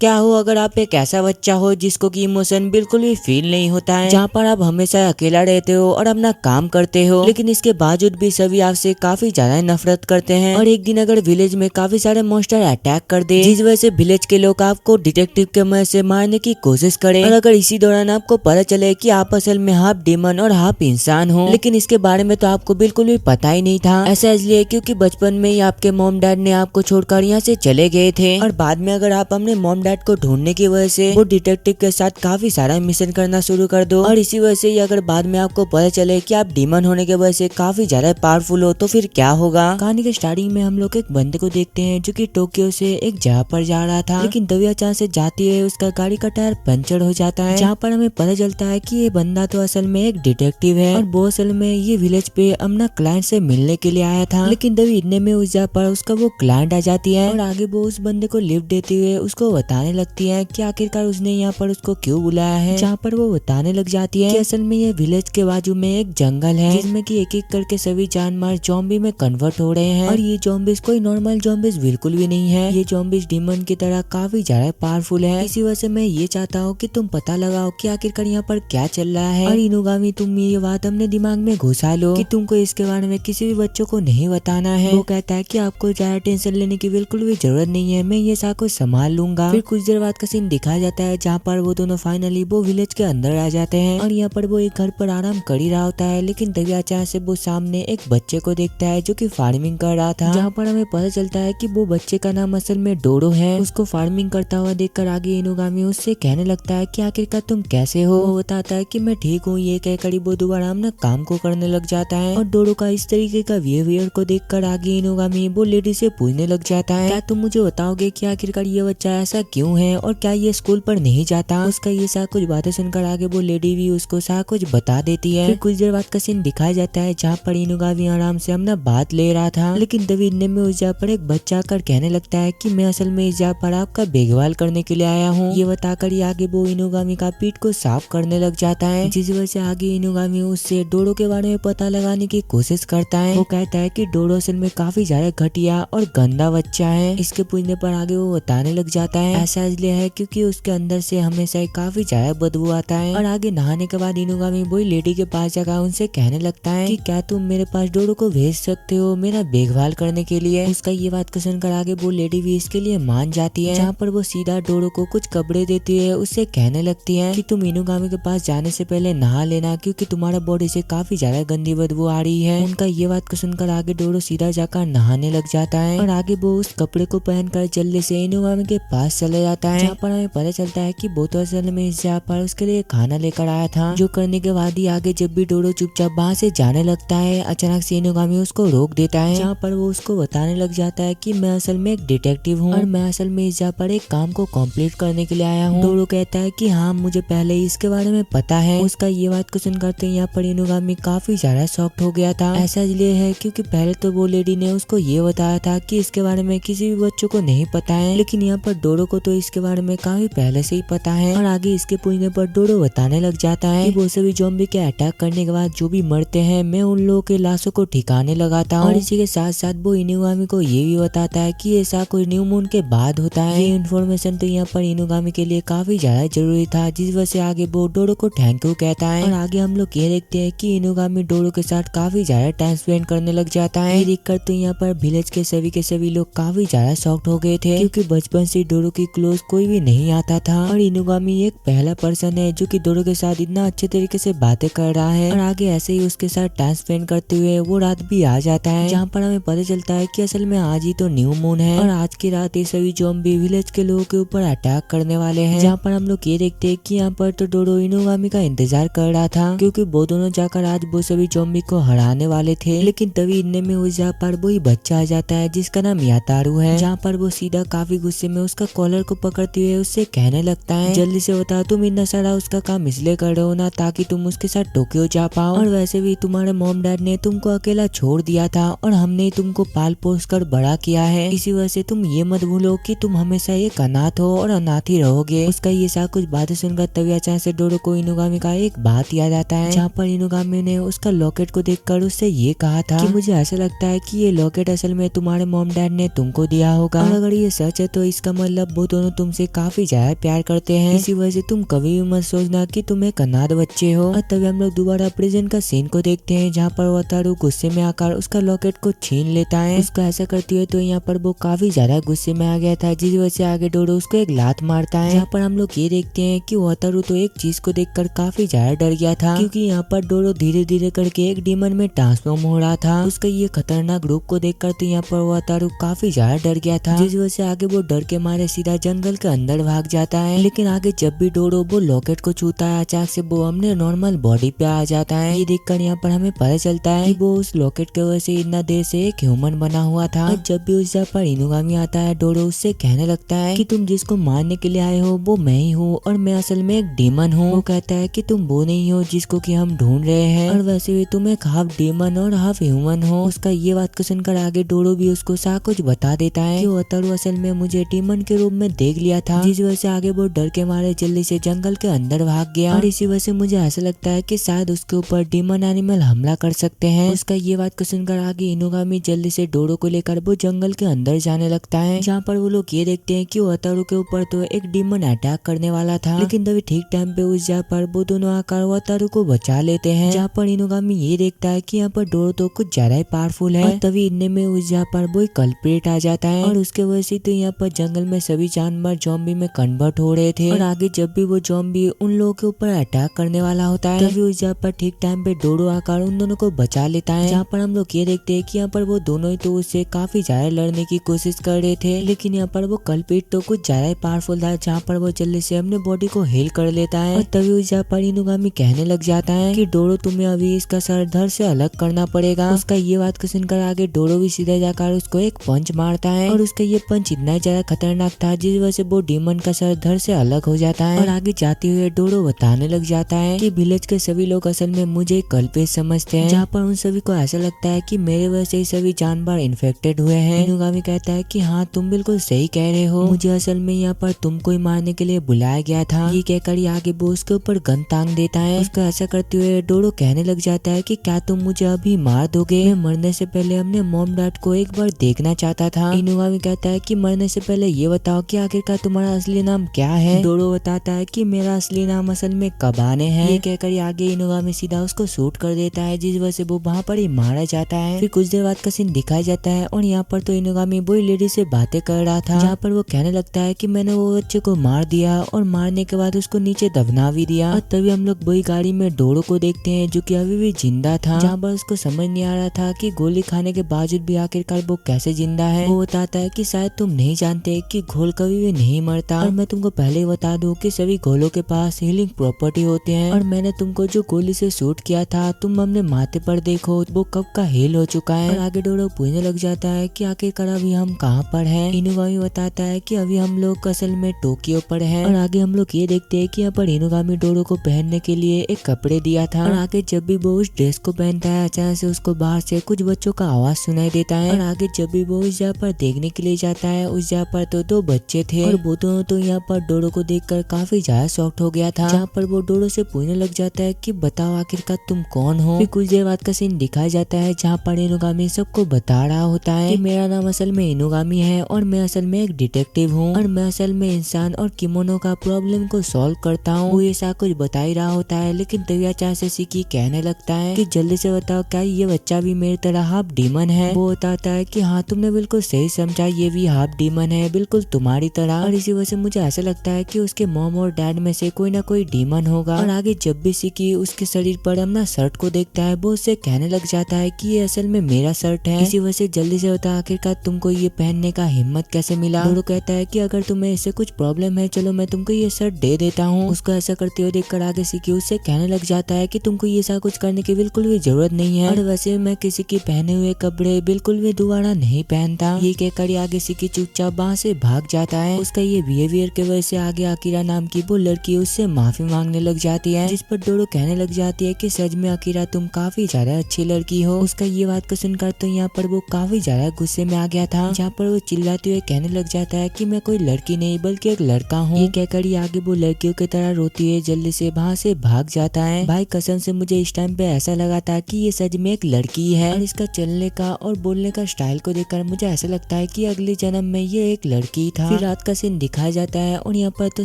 क्या हो अगर आप एक ऐसा बच्चा हो जिसको कि इमोशन बिल्कुल भी फील नहीं होता है, जहाँ पर आप हमेशा अकेला रहते हो और अपना काम करते हो, लेकिन इसके बावजूद भी सभी आपसे काफी ज्यादा नफरत करते हैं। और एक दिन अगर विलेज में काफी सारे मॉन्स्टर अटैक कर दे, जिस वजह से विलेज के लोग आपको डिटेक्टिव के मदद से मारने की कोशिश करें, और अगर इसी दौरान आपको पता चले कि आप असल में हाफ डीमन और हाफ इंसान हो, लेकिन इसके बारे में तो आपको बिल्कुल भी पता ही नहीं था। ऐसा इसलिए क्योंकि बचपन में ही आपके मॉम डैड ने आपको छोड़कर यहाँ से चले गए थे, और बाद में अगर आप अपने मॉम डैड को ढूंढने की वजह से वो डिटेक्टिव के साथ काफी सारा मिशन करना शुरू कर दो, और इसी वजह से ही अगर बाद में आपको पता चले कि आप डीमन होने के वजह से काफी ज्यादा पावरफुल हो, तो फिर क्या होगा। कहानी के स्टार्टिंग में हम लोग एक बंदे को देखते हैं जो कि टोक्यो से एक जगह पर जा रहा था, लेकिन तभी अचानक से जाती है उसका गाड़ी का टायर पंचर हो जाता है, जहाँ पर हमें पता चलता है कि ये बंदा तो असल में एक डिटेक्टिव है, और वो असल में ये विलेज पे अपना क्लाइंट से मिलने के लिए आया था। लेकिन तभी इतने में उस जगह पर उसका वो क्लाइंट आ जाती है, और आगे वो उस बंदे को लिफ्ट देते हुए उसको बताने लगती है कि आखिरकार उसने यहाँ पर उसको क्यों बुलाया है, जहाँ पर वो बताने लग जाती है कि असल में ये विलेज के बाजू में एक जंगल है, जिसमें कि एक एक करके सभी जानवर ज़ॉम्बी में कन्वर्ट हो रहे हैं, और ये ज़ॉम्बीज कोई नॉर्मल ज़ॉम्बीज बिल्कुल भी नहीं है, ये ज़ॉम्बीज डीमन की तरह काफी ज्यादा पावरफुल है। इसी वजह से मैं ये चाहता हूँ कि तुम पता लगाओ कि आखिरकार यहाँ पर क्या चल रहा है, और इनुगामी तुम ये बात अपने दिमाग में घुसा लो कि तुमको इसके बारे में किसी भी बच्चों को नहीं बताना है। वो कहता है कि आपको ज्यादा टेंशन लेने की बिल्कुल भी जरूरत नहीं है, मैं ये सारा कुछ संभाल लूंगा। फिर कुछ देर बाद का सीन दिखाया जाता है जहाँ पर वो दोनों फाइनली वो विलेज के अंदर आ जाते हैं, और यहाँ पर वो एक घर पर आराम कर ही रहा होता है, लेकिन तभी अचानक से वो सामने एक बच्चे को देखता है जो कि फार्मिंग कर रहा था, जहाँ पर हमें पता चलता है कि वो बच्चे का नाम असल में डोडो है। उसको फार्मिंग करता हुआ देखकर आगे इनुगामी उससे कहने लगता है कि आखिरकार तुम कैसे हो। वो बताता है कि मैं ठीक हूँ, ये कहकर वो दोबारा अपना काम को करने लग जाता है, और डोडो का इस तरीके का बिहेवियर को देखकर आगे इनुगामी वो लेडी से पूछने लग जाता है, क्या तुम मुझे बताओगे कि आखिरकार ये बच्चा ऐसा क्यों है, और क्या ये स्कूल पर नहीं जाता। उसका ये सारा कुछ बातें सुनकर आगे वो लेडी भी उसको सारा कुछ बता देती है। फिर कुछ देर बाद का सीन दिखाया जाता है जहाँ पर इनुगामी आराम से अपना बात ले रहा था, लेकिन तभी इतने में उस जगह पर एक बच्चा आकर कहने लगता है कि मैं असल में इस जगह पर आपका देखभाल करने के लिए आया हूँ। ये बताकर ही आगे वो इनुगामी का पीठ को साफ करने लग जाता है, जिस वजह से आगे इनुगामी उससे डोडो के बारे में पता लगाने की कोशिश करता है। वो कहता है कि डोडो असल में काफी ज्यादा घटिया और गंदा बच्चा है। इसके पूछने पर आगे वो बताने लग जाता है ऐसा इसलिए है क्योंकि उसके अंदर से हमेशा काफी ज्यादा बदबू आता है। और आगे नहाने के बाद इनुगामी वही लेडी के पास जाकर उनसे कहने लगता है कि क्या तुम मेरे पास डोडो को भेज सकते हो मेरा देखभाल करने के लिए। उसका ये बात को सुनकर आगे वो लेडी भी इसके लिए मान जाती है, जहाँ पर वो सीधा डोडो को कुछ कपड़े देती है, उससे कहने लगती है कि तुम इनुगामी के पास जाने से पहले नहा लेना क्योंकि तुम्हारा बॉडी से काफी ज्यादा गंदी बदबू आ रही है। उनका ये बात को सुनकर आगे डोडो सीधा जाकर नहाने लग जाता है, और आगे वो उस कपड़े को पहनकर जल्दी से इनुगामी के पास चले जाता है, जहाँ पर हमें पता चलता है कि वो तो असल में इस जगह पर उसके लिए खाना लेकर आया था। जो करने के बाद ही आगे जब भी डोडो चुपचाप वहाँ से जाने लगता है, अचानक से इनुगामी उसको रोक देता है, जहाँ पर वो उसको बताने लग जाता है कि मैं असल में एक डिटेक्टिव हूँ और मैं असल में इस जगह पर एक काम को कंप्लीट करने के लिए आया हूँ। डोडो कहता है कि हाँ मुझे पहले ही इसके बारे में पता है। उसका ये बात को सुनकर तो यहाँ पर इनुगामी काफी ज्यादा शॉक्ड हो गया था। ऐसा इसलिए है क्योंकि पहले तो वो लेडी ने उसको ये बताया था कि इसके बारे में किसी भी बच्चों को नहीं पता है, लेकिन यहाँ पर डोडो को तो इसके बारे में काफी पहले से ही पता है। और आगे इसके पूछने पर डोडो बताने लग जाता है कि वो सभी ज़ॉम्बी के अटैक करने के बाद जो भी मरते हैं मैं उन लोगों के लाशों को ठिकाने लगाता हूँ। और इसी के साथ साथ वो इनुगामी को ये भी बताता है कि ऐसा कोई न्यू मून के बाद होता है। ये इन्फॉर्मेशन तो यहाँ पर इनुगामी के लिए काफी ज्यादा जरूरी था, जिस वजह से आगे वो डोडो को थैंक यू कहता है। और आगे हम लोग ये देखते हैं कि इनुगामी डोडो के साथ काफी ज्यादा टाइम स्पेंड करने लग जाता है। ये देखकर तो यहाँ पर विलेज के सभी लोग काफी ज्यादा शॉक्ड हो गए थे, क्योंकि बचपन से डोडो की क्लोज कोई भी नहीं आता था, और इनुगामी एक पहला पर्सन है जो कि डोडो के साथ इतना अच्छे तरीके से बातें कर रहा है। और आगे ऐसे ही उसके साथ टाइम स्पेंड करते हुए वो रात भी आ जाता है, जहाँ पर हमें पता चलता है कि असल में आज ही तो न्यू मून है, और आज की रात ये सभी ज़ॉम्बी विलेज के लोगों के ऊपर अटैक करने वाले हैं। जहाँ पर हम लोग ये देखते हैं कि यहाँ पर तो डोडो इनुगामी का इंतजार कर रहा था, क्योंकि वो दोनों जाकर आज वो सभी ज़ॉम्बी को हराने वाले थे। लेकिन तभी इतने में उस जगह पर वही बच्चा आ जाता है जिसका नाम यातारू है, जहाँ पर वो सीधा काफी गुस्से में उसका कॉलर को पकड़ते हुए उससे कहने लगता है जल्दी से बता तुम इतना सारा उसका काम इसलिए कर रहे हो ना ताकि तुम उसके साथ टोक्यो जा पाओ, और वैसे भी तुम्हारे मॉम डैड ने तुमको अकेला छोड़ दिया था और हमने तुमको पाल पोस कर बड़ा किया है। इसी वजह से तुम ये मत भूलो कि तुम हमेशा एक अनाथ हो और अनाथ ही रहोगे। उसका ये सब कुछ बातें सुनकर तभी अचानक से डोडो को इनुगामी का एक बात याद आता है, जहाँ पर इनुगामी ने उसका लॉकेट को देखकर उससे ये कहा था कि मुझे ऐसा लगता है कि ये लॉकेट असल में तुम्हारे मॉम डैड ने तुमको दिया होगा, और अगर ये सच है तो इसका मतलब वो दोनों तुमसे काफी ज्यादा प्यार करते हैं, इसी वजह से तुम कभी भी मत सोचना कि तुम एक अनाथ बच्चे हो। और तभी हम लोग दोबारा प्रेजेंट का सीन को देखते हैं जहाँ पर वतारू गुस्से में आकर उसका लॉकेट को छीन लेता है। उसको ऐसा करती है तो यहाँ पर वो काफी ज्यादा गुस्से में आ गया था, जिस वजह से आगे डोडो उसको एक लात मारता है। यहाँ पर हम लोग ये देखते हैं कि वतारू तो एक चीज को देखकर काफी ज्यादा डर गया था, क्योंकि यहाँ पर डोडो धीरे धीरे करके एक डीमन में ट्रांसफॉर्म हो रहा था। उसका ये खतरनाक रूप को देखकर तो यहाँ पर वतारू काफी ज्यादा डर गया था, जिस वजह से आगे वो डर के मारे सीधा जंगल के अंदर भाग जाता है। लेकिन आगे जब भी डोडो वो लॉकेट को छूता है, अचानक से वो अपने नॉर्मल बॉडी पे आ जाता है। ये देखकर यहाँ पर हमें पता चलता है कि वो उस लॉकेट के वजह से इतना देर से एक ह्यूमन बना हुआ था। और जब भी उस जगह पर इनुगामी आता है, डोडो उससे कहने लगता है कि तुम जिसको मारने के लिए आए हो वो मैं ही हूँ, और मैं असल में एक डीमन हूँ। वो कहता है कि तुम वो नहीं हो जिसको कि हम ढूंढ रहे हैं, और वैसे भी तुम एक हाफ डीमन और हाफ ह्यूमन हो। उसका ये बात को सुनकर आगे डोडो भी उसको सारा कुछ बता देता है कि वतारू असल में मुझे डीमन के रूप में देख लिया था, जिस वजह से आगे वो डर के मारे जल्दी से जंगल के अंदर भाग गया। और इसी वजह से मुझे ऐसा लगता है कि शायद उसके ऊपर डीमन एनिमल हमला कर सकते हैं। उसका ये बात को सुनकर आगे इनुगामी जल्दी से डोडो को लेकर वो जंगल के अंदर जाने लगता है, जहाँ पर वो लोग ये देखते हैं कि वतारू के ऊपर तो एक डीमन अटैक करने वाला था। लेकिन तभी ठीक टाइम पे उस जगह पर वो दोनों आकर वतारू को बचा लेते हैं, जहाँ पर इनुगामी ये देखता है कि यहाँ पर डोडो तो कुछ ज्यादा ही पावरफुल है। और तभी इतने में उस जगह पर वो कल्प्रिट आ जाता है, और उसके वजह से तो यहाँ पर जंगल में सभी जानवर ज़ॉम्बी में कन्वर्ट हो रहे थे। और आगे जब भी वो ज़ॉम्बी उन लोगों के ऊपर अटैक करने वाला होता है, तभी उस जगह पर ठीक टाइम पे डोडो आकर उन दोनों को बचा लेता है। जहाँ पर हम लोग ये देखते हैं कि यहाँ पर वो दोनों ही तो उससे काफी ज्यादा लड़ने की कोशिश कर रहे थे, लेकिन यहाँ पर वो कल्प्रिट तो कुछ ज्यादा ही पावरफुल था, जहाँ पर वो जल्दी से अपने बॉडी को हील कर लेता है। और तभी उस जगह पर इनुगामी कहने लग जाता है कि डोडो तुम्हें अभी इसका सर धड़ से अलग करना पड़ेगा। उसका ये बात को सुनकर आगे डोडो भी सीधा जाकर उसको एक पंच मारता है, और उसका ये पंच इतना ज्यादा खतरनाक था जिस वजह से वो डीमन का सर धड़ से अलग हो जाता है। और आगे जाते हुए डोडो बताने लग जाता है कि विलेज के सभी लोग असल में मुझे कल्प्रिट समझते हैं, जहाँ पर उन सभी को ऐसा लगता है कि मेरे वजह से सभी जानवर इन्फेक्टेड हुए हैं। इनुगामी कहता है कि हाँ तुम बिल्कुल सही कह रहे हो, मुझे असल में यहाँ पर तुमको ही मारने के लिए बुलाया गया था। ये कहकर आगे वो उसके ऊपर गन तांग देता है। उसको ऐसा करते हुए डोडो कहने लग जाता है कि क्या तुम मुझे अभी मार दोगे? मैं मरने से पहले अपने मॉम डैड को एक बार देखना चाहता था। इनुगामी कहता है कि मरने से पहले ये बताओ कि आखिरकार तुम्हारा असली नाम क्या है? डोडो बताता है कि मेरा असली नाम असल में कबाने है। ये कहकर आगे इनुगामी सीधा उसको शूट कर देता है, जिस वजह से वो वहाँ पर ही मारा जाता है। फिर कुछ देर बाद का सीन दिखाया जाता है, और यहाँ पर तो इनुगामी वही लेडी से बातें कर रहा था, जहाँ पर वो कहने लगता है कि मैंने वो बच्चे को मार दिया, और मारने के बाद उसको नीचे दफना भी दिया। और तभी हम लोग वही गाड़ी में डोडो को देखते हैं जो कि अभी भी जिंदा था, जहाँ पर उसको समझ नहीं आ रहा था कि गोली खाने के बावजूद भी आखिरकार वो कैसे जिंदा है। वो बताता है कि शायद तुम नहीं जानते कि घोल कभी भी नहीं मरता, और मैं तुमको पहले ही बता दूं कि सभी घोलों के पास हीलिंग प्रॉपर्टी होते हैं, और मैंने तुमको जो गोली से शूट किया था तुम अपने माथे पर देखो वो कब का हील हो चुका है। और आगे डोडो पूछने लग जाता है कि आखिरकार अभी हम कहाँ पर हैं? इनुगामी बताता है कि अभी हम लोग असल में टोक्यो पर हैं। और आगे हम लोग ये देखते हैं कि यहाँ पर इनुगामी डोडो को पहनने के लिए एक कपड़े दिया था, और आगे जब भी वो उस ड्रेस को पहनता है, अचानक से उसको बाहर से कुछ बच्चों का आवाज सुनाई देता है। और आगे जब भी वो उस जगह पर देखने के लिए जाता है, उस जगह पर तो दो बच्चे थे, और वो दोनों तो यहाँ पर डोडो को देखकर काफी ज्यादा शॉक्ड हो गया था, जहाँ पर वो डोडो से पूछने लग जाता है कि बताओ आखिरकार तुम कौन हो? फिर कुछ देर बाद का सीन दिखाया जाता है, जहाँ पर इनुगामी सबको बता रहा होता है कि मेरा नाम असल में इनुगामी है, और मैं असल में एक डिटेक्टिव हूँ, और मैं असल में इंसान और किमोनो का प्रॉब्लम को सॉल्व करता हूँ। वो ऐसा कुछ बता ही रहा होता है, लेकिन तभी अचानक से सिकी कहने लगता है कि जल्दी से बताओ क्या ये बच्चा भी मेरी तरह हाफ डीमन है? वो बताता है कि हाँ तुमने बिल्कुल सही समझा, ये भी हाफ डीमन है बिल्कुल तुम्हारी तरह, और इसी वजह से मुझे ऐसा लगता है कि उसके मॉम और डैड में से कोई ना कोई डीमन होगा। और आगे जब भी सिकी उसके शरीर पर अपना शर्ट को देखता है, वो उससे कहने लग जाता है कि ये असल में मेरा शर्ट है। इसी वजह से जल्दी से बता आखिरकार तुमको ये पहनने का हिम्मत कैसे मिला? डोडो कहता है कि अगर तुम्हें इससे कुछ प्रॉब्लम है चलो मैं तुमको ये शर्ट दे देता हूँ। उसको ऐसा करते हुए देखकर आगे सिकी उससे कहने लग जाता है कि तुमको ये ऐसा कुछ करने की बिल्कुल भी जरूरत नहीं है, और वैसे मैं किसी की पहने हुए कपड़े बिल्कुल भी दोबारा नहीं पहनता। ये कहकर आगे सिकी चुपचाप वहाँ से भाग जाता है। उसका ये बिहेवियर के वजह से आगे अकीरा नाम की वो लड़की उससे माफी मांगने लग जाती है, जिस पर डोडो कहने लग जाती है कि सच में अकीरा तुम काफी ज्यादा अच्छी लड़की हो। उसका ये बात को सुनकर तो यहाँ पर वो काफी ज्यादा गुस्से में आ गया था, जहाँ पर वो चिल्लाते हुए कहने लग जाता है कि मैं कोई लड़की नहीं बल्कि एक लड़का हूँ। ये कहकर आगे वो लड़कियों की तरह रोती है जल्दी से वहाँ से भाग जाता है। भाई कसम से मुझे इस टाइम पे ऐसा लगा था कि ये सच में एक लड़की है, और इसका चलने का और बोलने का स्टाइल को देखकर मुझे ऐसा लगता है कि अगले जन्म में ये एक लड़की था। फिर रात का सीन दिखाया जाता है और यहाँ पर तो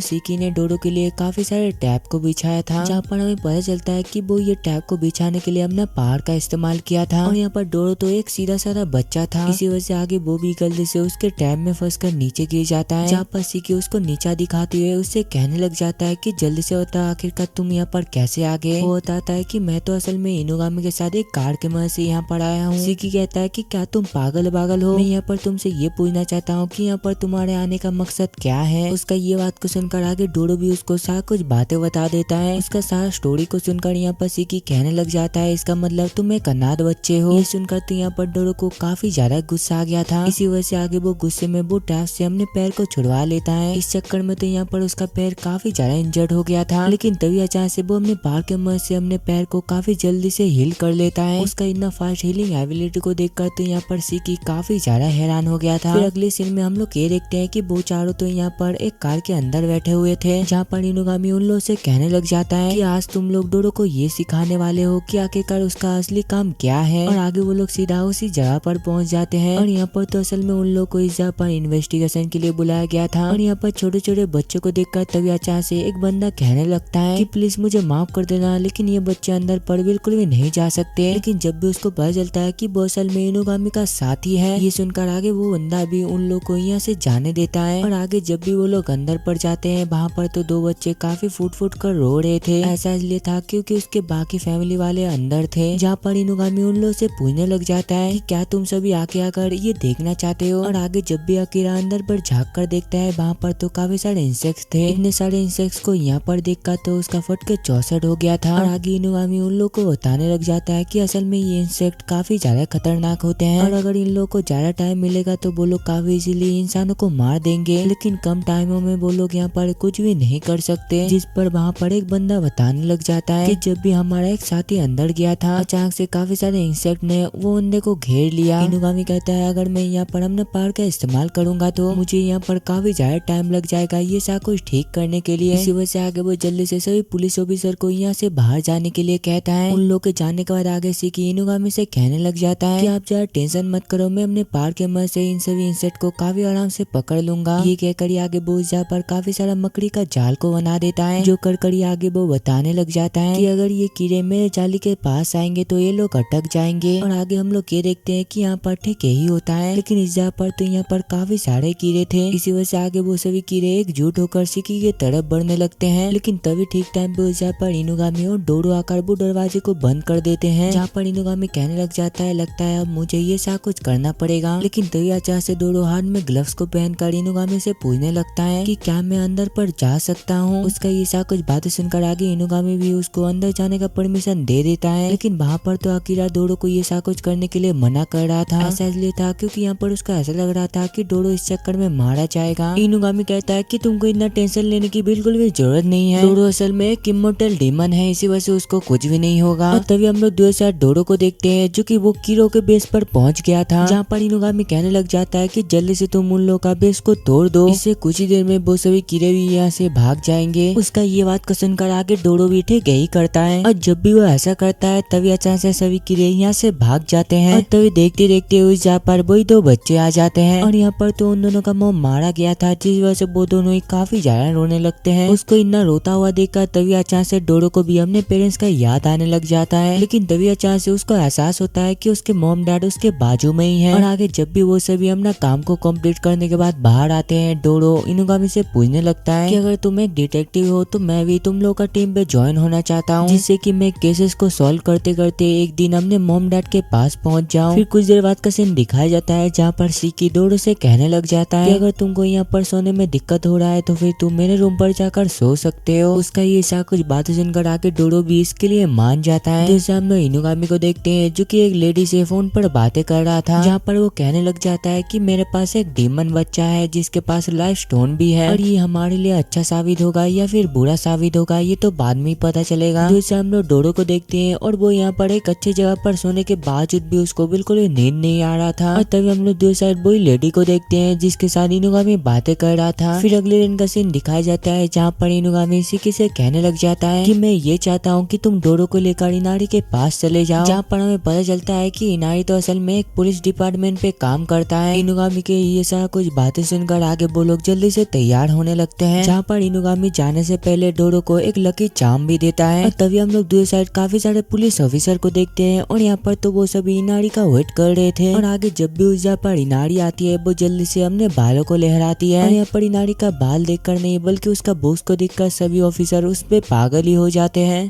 सिकी ने डोडो के लिए काफी सारे टैप को बिछाया था, जहाँ पर हमें पता चलता है कि वो ये टैप को बिछाने के लिए हमने पहाड़ का इस्तेमाल किया था। और यहाँ पर डोडो तो एक सीधा साधा बच्चा था, इसी वजह से आगे वो भी गलती से उसके टैप में फंसकर नीचे गिर जाता है, जहाँ पर सिकी उसको नीचा दिखाते हुए उससे कहने लग जाता है कि जल्दी से बता आखिरकार तुम यहाँ पर कैसे आ गए। वो बताता है कि मैं तो असल में इनुगामी के साथ एक कार के मदद से यहाँ पर आया हूँ। सिकी कहता है कि क्या तुम पागल हो, मैं यहाँ पर तुमसे ये पूछना चाहता हूँ कि यहाँ पर तुम्हारे आने का मकसद क्या है। उसका ये बात को सुनकर आगे डोडो भी उसको सारा कुछ बातें बता देता है। उसका सारा स्टोरी को सुनकर यहाँ पर सिकी कहने लग जाता है इसका मतलब तुम एक अनाथ बच्चे हो। ये सुनकर तो यहाँ पर डोडो को काफी ज्यादा गुस्सा आ गया था, इसी वजह से आगे वो गुस्से में वो टैप से अपने पैर को छुड़वा लेता है। इस चक्कर में तो यहाँ पर उसका पैर काफी ज्यादा इंजर्ड हो गया था, लेकिन तभी अचानक से वो अपने बाल के मदद से अपने पैर को काफी जल्दी से हील कर लेता है। उसका इतना फास्ट हीलिंग एबिलिटी को देखकर तो यहाँ पर सिकी काफी ज्यादा हैरान हो गया था। फिर अगले सीन में हम लोग ये देखते हैं कि वो चारों तो यहाँ पर एक कार के अंदर बैठे हुए थे, जहाँ पर इनुगामी उन लोगों से कहने लग जाता है कि आज तुम लोग डोडो को ये सिखाने वाले हो कि आखिरकार उसका असली काम क्या है। और आगे वो लोग सीधा उसी जगह पर पहुंच जाते हैं और यहाँ पर तो असल में उन लोग को इस जगह पर इन्वेस्टिगेशन के लिए बुलाया गया था। और यहाँ पर छोटे छोटे बच्चों को देखकर तभी अचानक से एक बंदा कहने लगता है कि प्लीज मुझे माफ कर देना, लेकिन ये बच्चे अंदर पर बिल्कुल भी नहीं जा सकते। लेकिन जब भी उसको पता चलता है कि वो असल में इनुगामी का साथी है, ये सुनकर आगे वो बंदा भी उन लोग को यहाँ से जाने देता है। और आगे जब भी वो लोग अंदर पर जाते हैं वहाँ पर तो दो बच्चे काफी फूट फूट कर रो रहे थे। ऐसा इसलिए था क्योंकि उसके बाकी फैमिली वाले अंदर थे, जहाँ पर इनुगामी उन लोग से पूछने लग जाता है कि क्या तुम सभी आके आकर ये देखना चाहते हो। और आगे जब भी अकीरा अंदर पर झाँक कर देखता है वहाँ पर तो काफी सारे इंसेक्ट्स थे। इतने सारे इंसेक्ट्स को यहाँ पर देखकर तो उसका फट के 64 हो गया था। और आगे इनुगामी उन लोग को बताने लग जाता है कि असल में ये इंसेक्ट काफी ज्यादा खतरनाक होते हैं और अगर इन लोगों को ज्यादा टाइम मिलेगा तो वो लोग काफी इजीली इंसानों को मार देंगे, लेकिन कम टाइमों में वो लोग यहाँ पर कुछ भी नहीं कर सकते। जिस पर वहाँ पर एक बंदा बताने लग जाता है कि जब भी हमारा एक साथी अंदर गया था अचानक से काफी सारे इंसेक्ट ने वो बंदे को घेर लिया। इनुगामी कहता है अगर मैं यहाँ पर अपने पावर का इस्तेमाल करूंगा तो मुझे यहाँ पर काफी ज्यादा टाइम लग जाएगा ये सब कुछ ठीक करने के लिए। इसी वजह से आगे वो जल्दी से सभी पुलिस ऑफिसर को यहाँ से बाहर जाने के लिए कहता है। उन लोग के जाने के बाद आगे सिकी इनुगामी से कहने लग जाता है कि आप ज्यादा टेंशन मत करो, मैं अपने पावर के मदद से इन सभी इंसेक्ट को काफी आराम से पकड़ लूंगा। ये कहकर आगे वो उस जगह पर काफी सारा मकड़ी का जाल को बना देता है, जो कर आगे वो बताने लग जाता है कि अगर ये कीड़े मेरे जाली के पास आएंगे तो ये लोग अटक जाएंगे। और आगे हम लोग ये देखते हैं कि यहाँ पर ठीक यही होता है, लेकिन इस जगह पर तो यहाँ पर काफी सारे कीड़े थे। इसी वजह से आगे वो सभी कीड़े एकजुट होकर सिकी की तरफ बढ़ने लगते हैं, लेकिन तभी ठीक टाइम पे उस जगह पर इनुगामी और डोडो आकर वो दरवाजे को बंद कर देते हैं, जहाँ पर इनुगामी कहने लग जाता है लगता है अब मुझे ये सब कुछ करना पड़ेगा। लेकिन तभी अचानक से डोडो हाथ में ग्लव्स को पहनकर इनुगामी से पूछने लगता है कि क्या मैं अंदर पर जा सकता हूँ। उसका ये सब कुछ बातें सुनकर आगे इनुगामी भी उसको अंदर जाने का परमिशन दे देता है, लेकिन वहाँ पर तो अकीरा डोडो को ये सब कुछ करने के लिए मना कर रहा था। ऐसा इसलिए था क्योंकि यहाँ पर उसका ऐसा लग रहा था कि डोडो इस चक्कर में मारा जाएगा। इनुगामी कहता है कि तुमको इतना टेंशन लेने की बिल्कुल भी जरूरत नहीं है, डोडो असल में एक इमोर्टल डीमन है, इसी वजह से उसको कुछ भी नहीं होगा। और तभी हम लोग दूसरे साइड डोडो को देखते हैं जो कि वो कीड़ों के बेस पर पहुंच गया था, जहाँ पर इनुगामी कहने लग जाता है कि जल्दी से तुम उन लोगों का बेस को तोड़ दो, इससे कुछ ही देर में वो सभी कीड़े भी यहाँ से भाग जाएंगे। उसका ये बात को सुनकर आगे डोडो भी ठीक यही करता है और जब भी वो ऐसा करता है तभी अचानक से सभी कीड़े यहाँ से भाग जाते हैं। और तभी देखते देखते उस जगह पर वही दो बच्चे आ जाते हैं और यहाँ पर तो उन दोनों का मुंह मारा गया था, जिस वजह से वो दोनों ही काफी ज्यादा रोने लगते हैं। उसको इतना रोता हुआ देखकर तभी अचानक से डोडो को भी अपने पेरेंट्स का याद आने लग जाता है, लेकिन तभी अचानक से उसको एहसास होता है कि उसके मॉम डैड उसके बाजू में ही है। और आगे जब भी वो सभी अपना काम को कंप्लीट करने के बाद बाहर आते हैं डोडो इनुगामी से पूछने लगता है कि अगर तुम एक डिटेक्टिव हो तो मैं भी तुम लोग का टीम पे ज्वाइन होना चाहता हूँ, जिससे कि मैं केसेस को सॉल्व करते करते एक दिन अपने मॉम डैड के पास पहुंच जाऊं। फिर कुछ देर बाद का सीन दिखाया जाता है जहाँ पर सिकी डोडो से कहने लग जाता है कि अगर तुमको यहाँ पर सोने में दिक्कत हो रहा है तो फिर तुम मेरे रूम पर जाकर सो सकते हो। उसका ये सब कुछ बातें सुनकर आके डोडो भी इसके लिए मान जाता है। जैसे हम लोग इनुगामी को देखते हैं जो कि एक लेडी से फोन पर बातें कर रहा था, जहाँ पर वो कहने लग जाता है कि मेरे पास एक डीमन बच्चा है जिसके पास लाइफ स्टोन भी है और ये हमारे लिए अच्छा साबित होगा या फिर बुरा साबित होगा ये तो बाद में ही पता चलेगा। जैसे हम लोग डोडो को देखते हैं और वो यहाँ पर एक अच्छी जगह पर सोने के बावजूद भी उसको बिल्कुल भी नींद नहीं आ रहा था। और तभी हम लोग दूसरी साइड वही लेडी को देखते हैं जिसके साथ इनुगामी बातें कर रहा था। फिर अगले दिन का सीन दिखाया जाता है जहाँ पर इनुगामी सिकी से कहने लग जाता है कि मैं ये चाहता हूँ कि तुम डोडो को लेकर इनारी के पास चले जाओ, जहाँ पर हमें पता चलता है कि इनारी तो असल में एक पुलिस डिपार्टमेंट पे काम करता है। इनुगामी के ये सारा कुछ बातें सुन सुनकर आगे वो लोग जल्दी से तैयार होने लगते हैं, जहाँ पर इनुगामी जाने से पहले डोरो को एक लकी चार्म भी देता है। और तभी हम लोग दूसरी साइड काफी सारे पुलिस ऑफिसर को देखते हैं और यहाँ पर तो वो सभी इनारी का वेट कर रहे थे। और आगे जब भी उस जगह पर इनारी आती है वो जल्दी से अपने बालों को लहराती है। और यहाँ पर इनारी का बाल देखकर नहीं बल्कि उसका बॉस को देखकर सभी ऑफिसर उस पे पागल ही हो जाते हैं।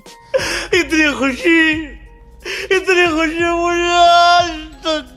इतनी खुशी मुझे आज तक।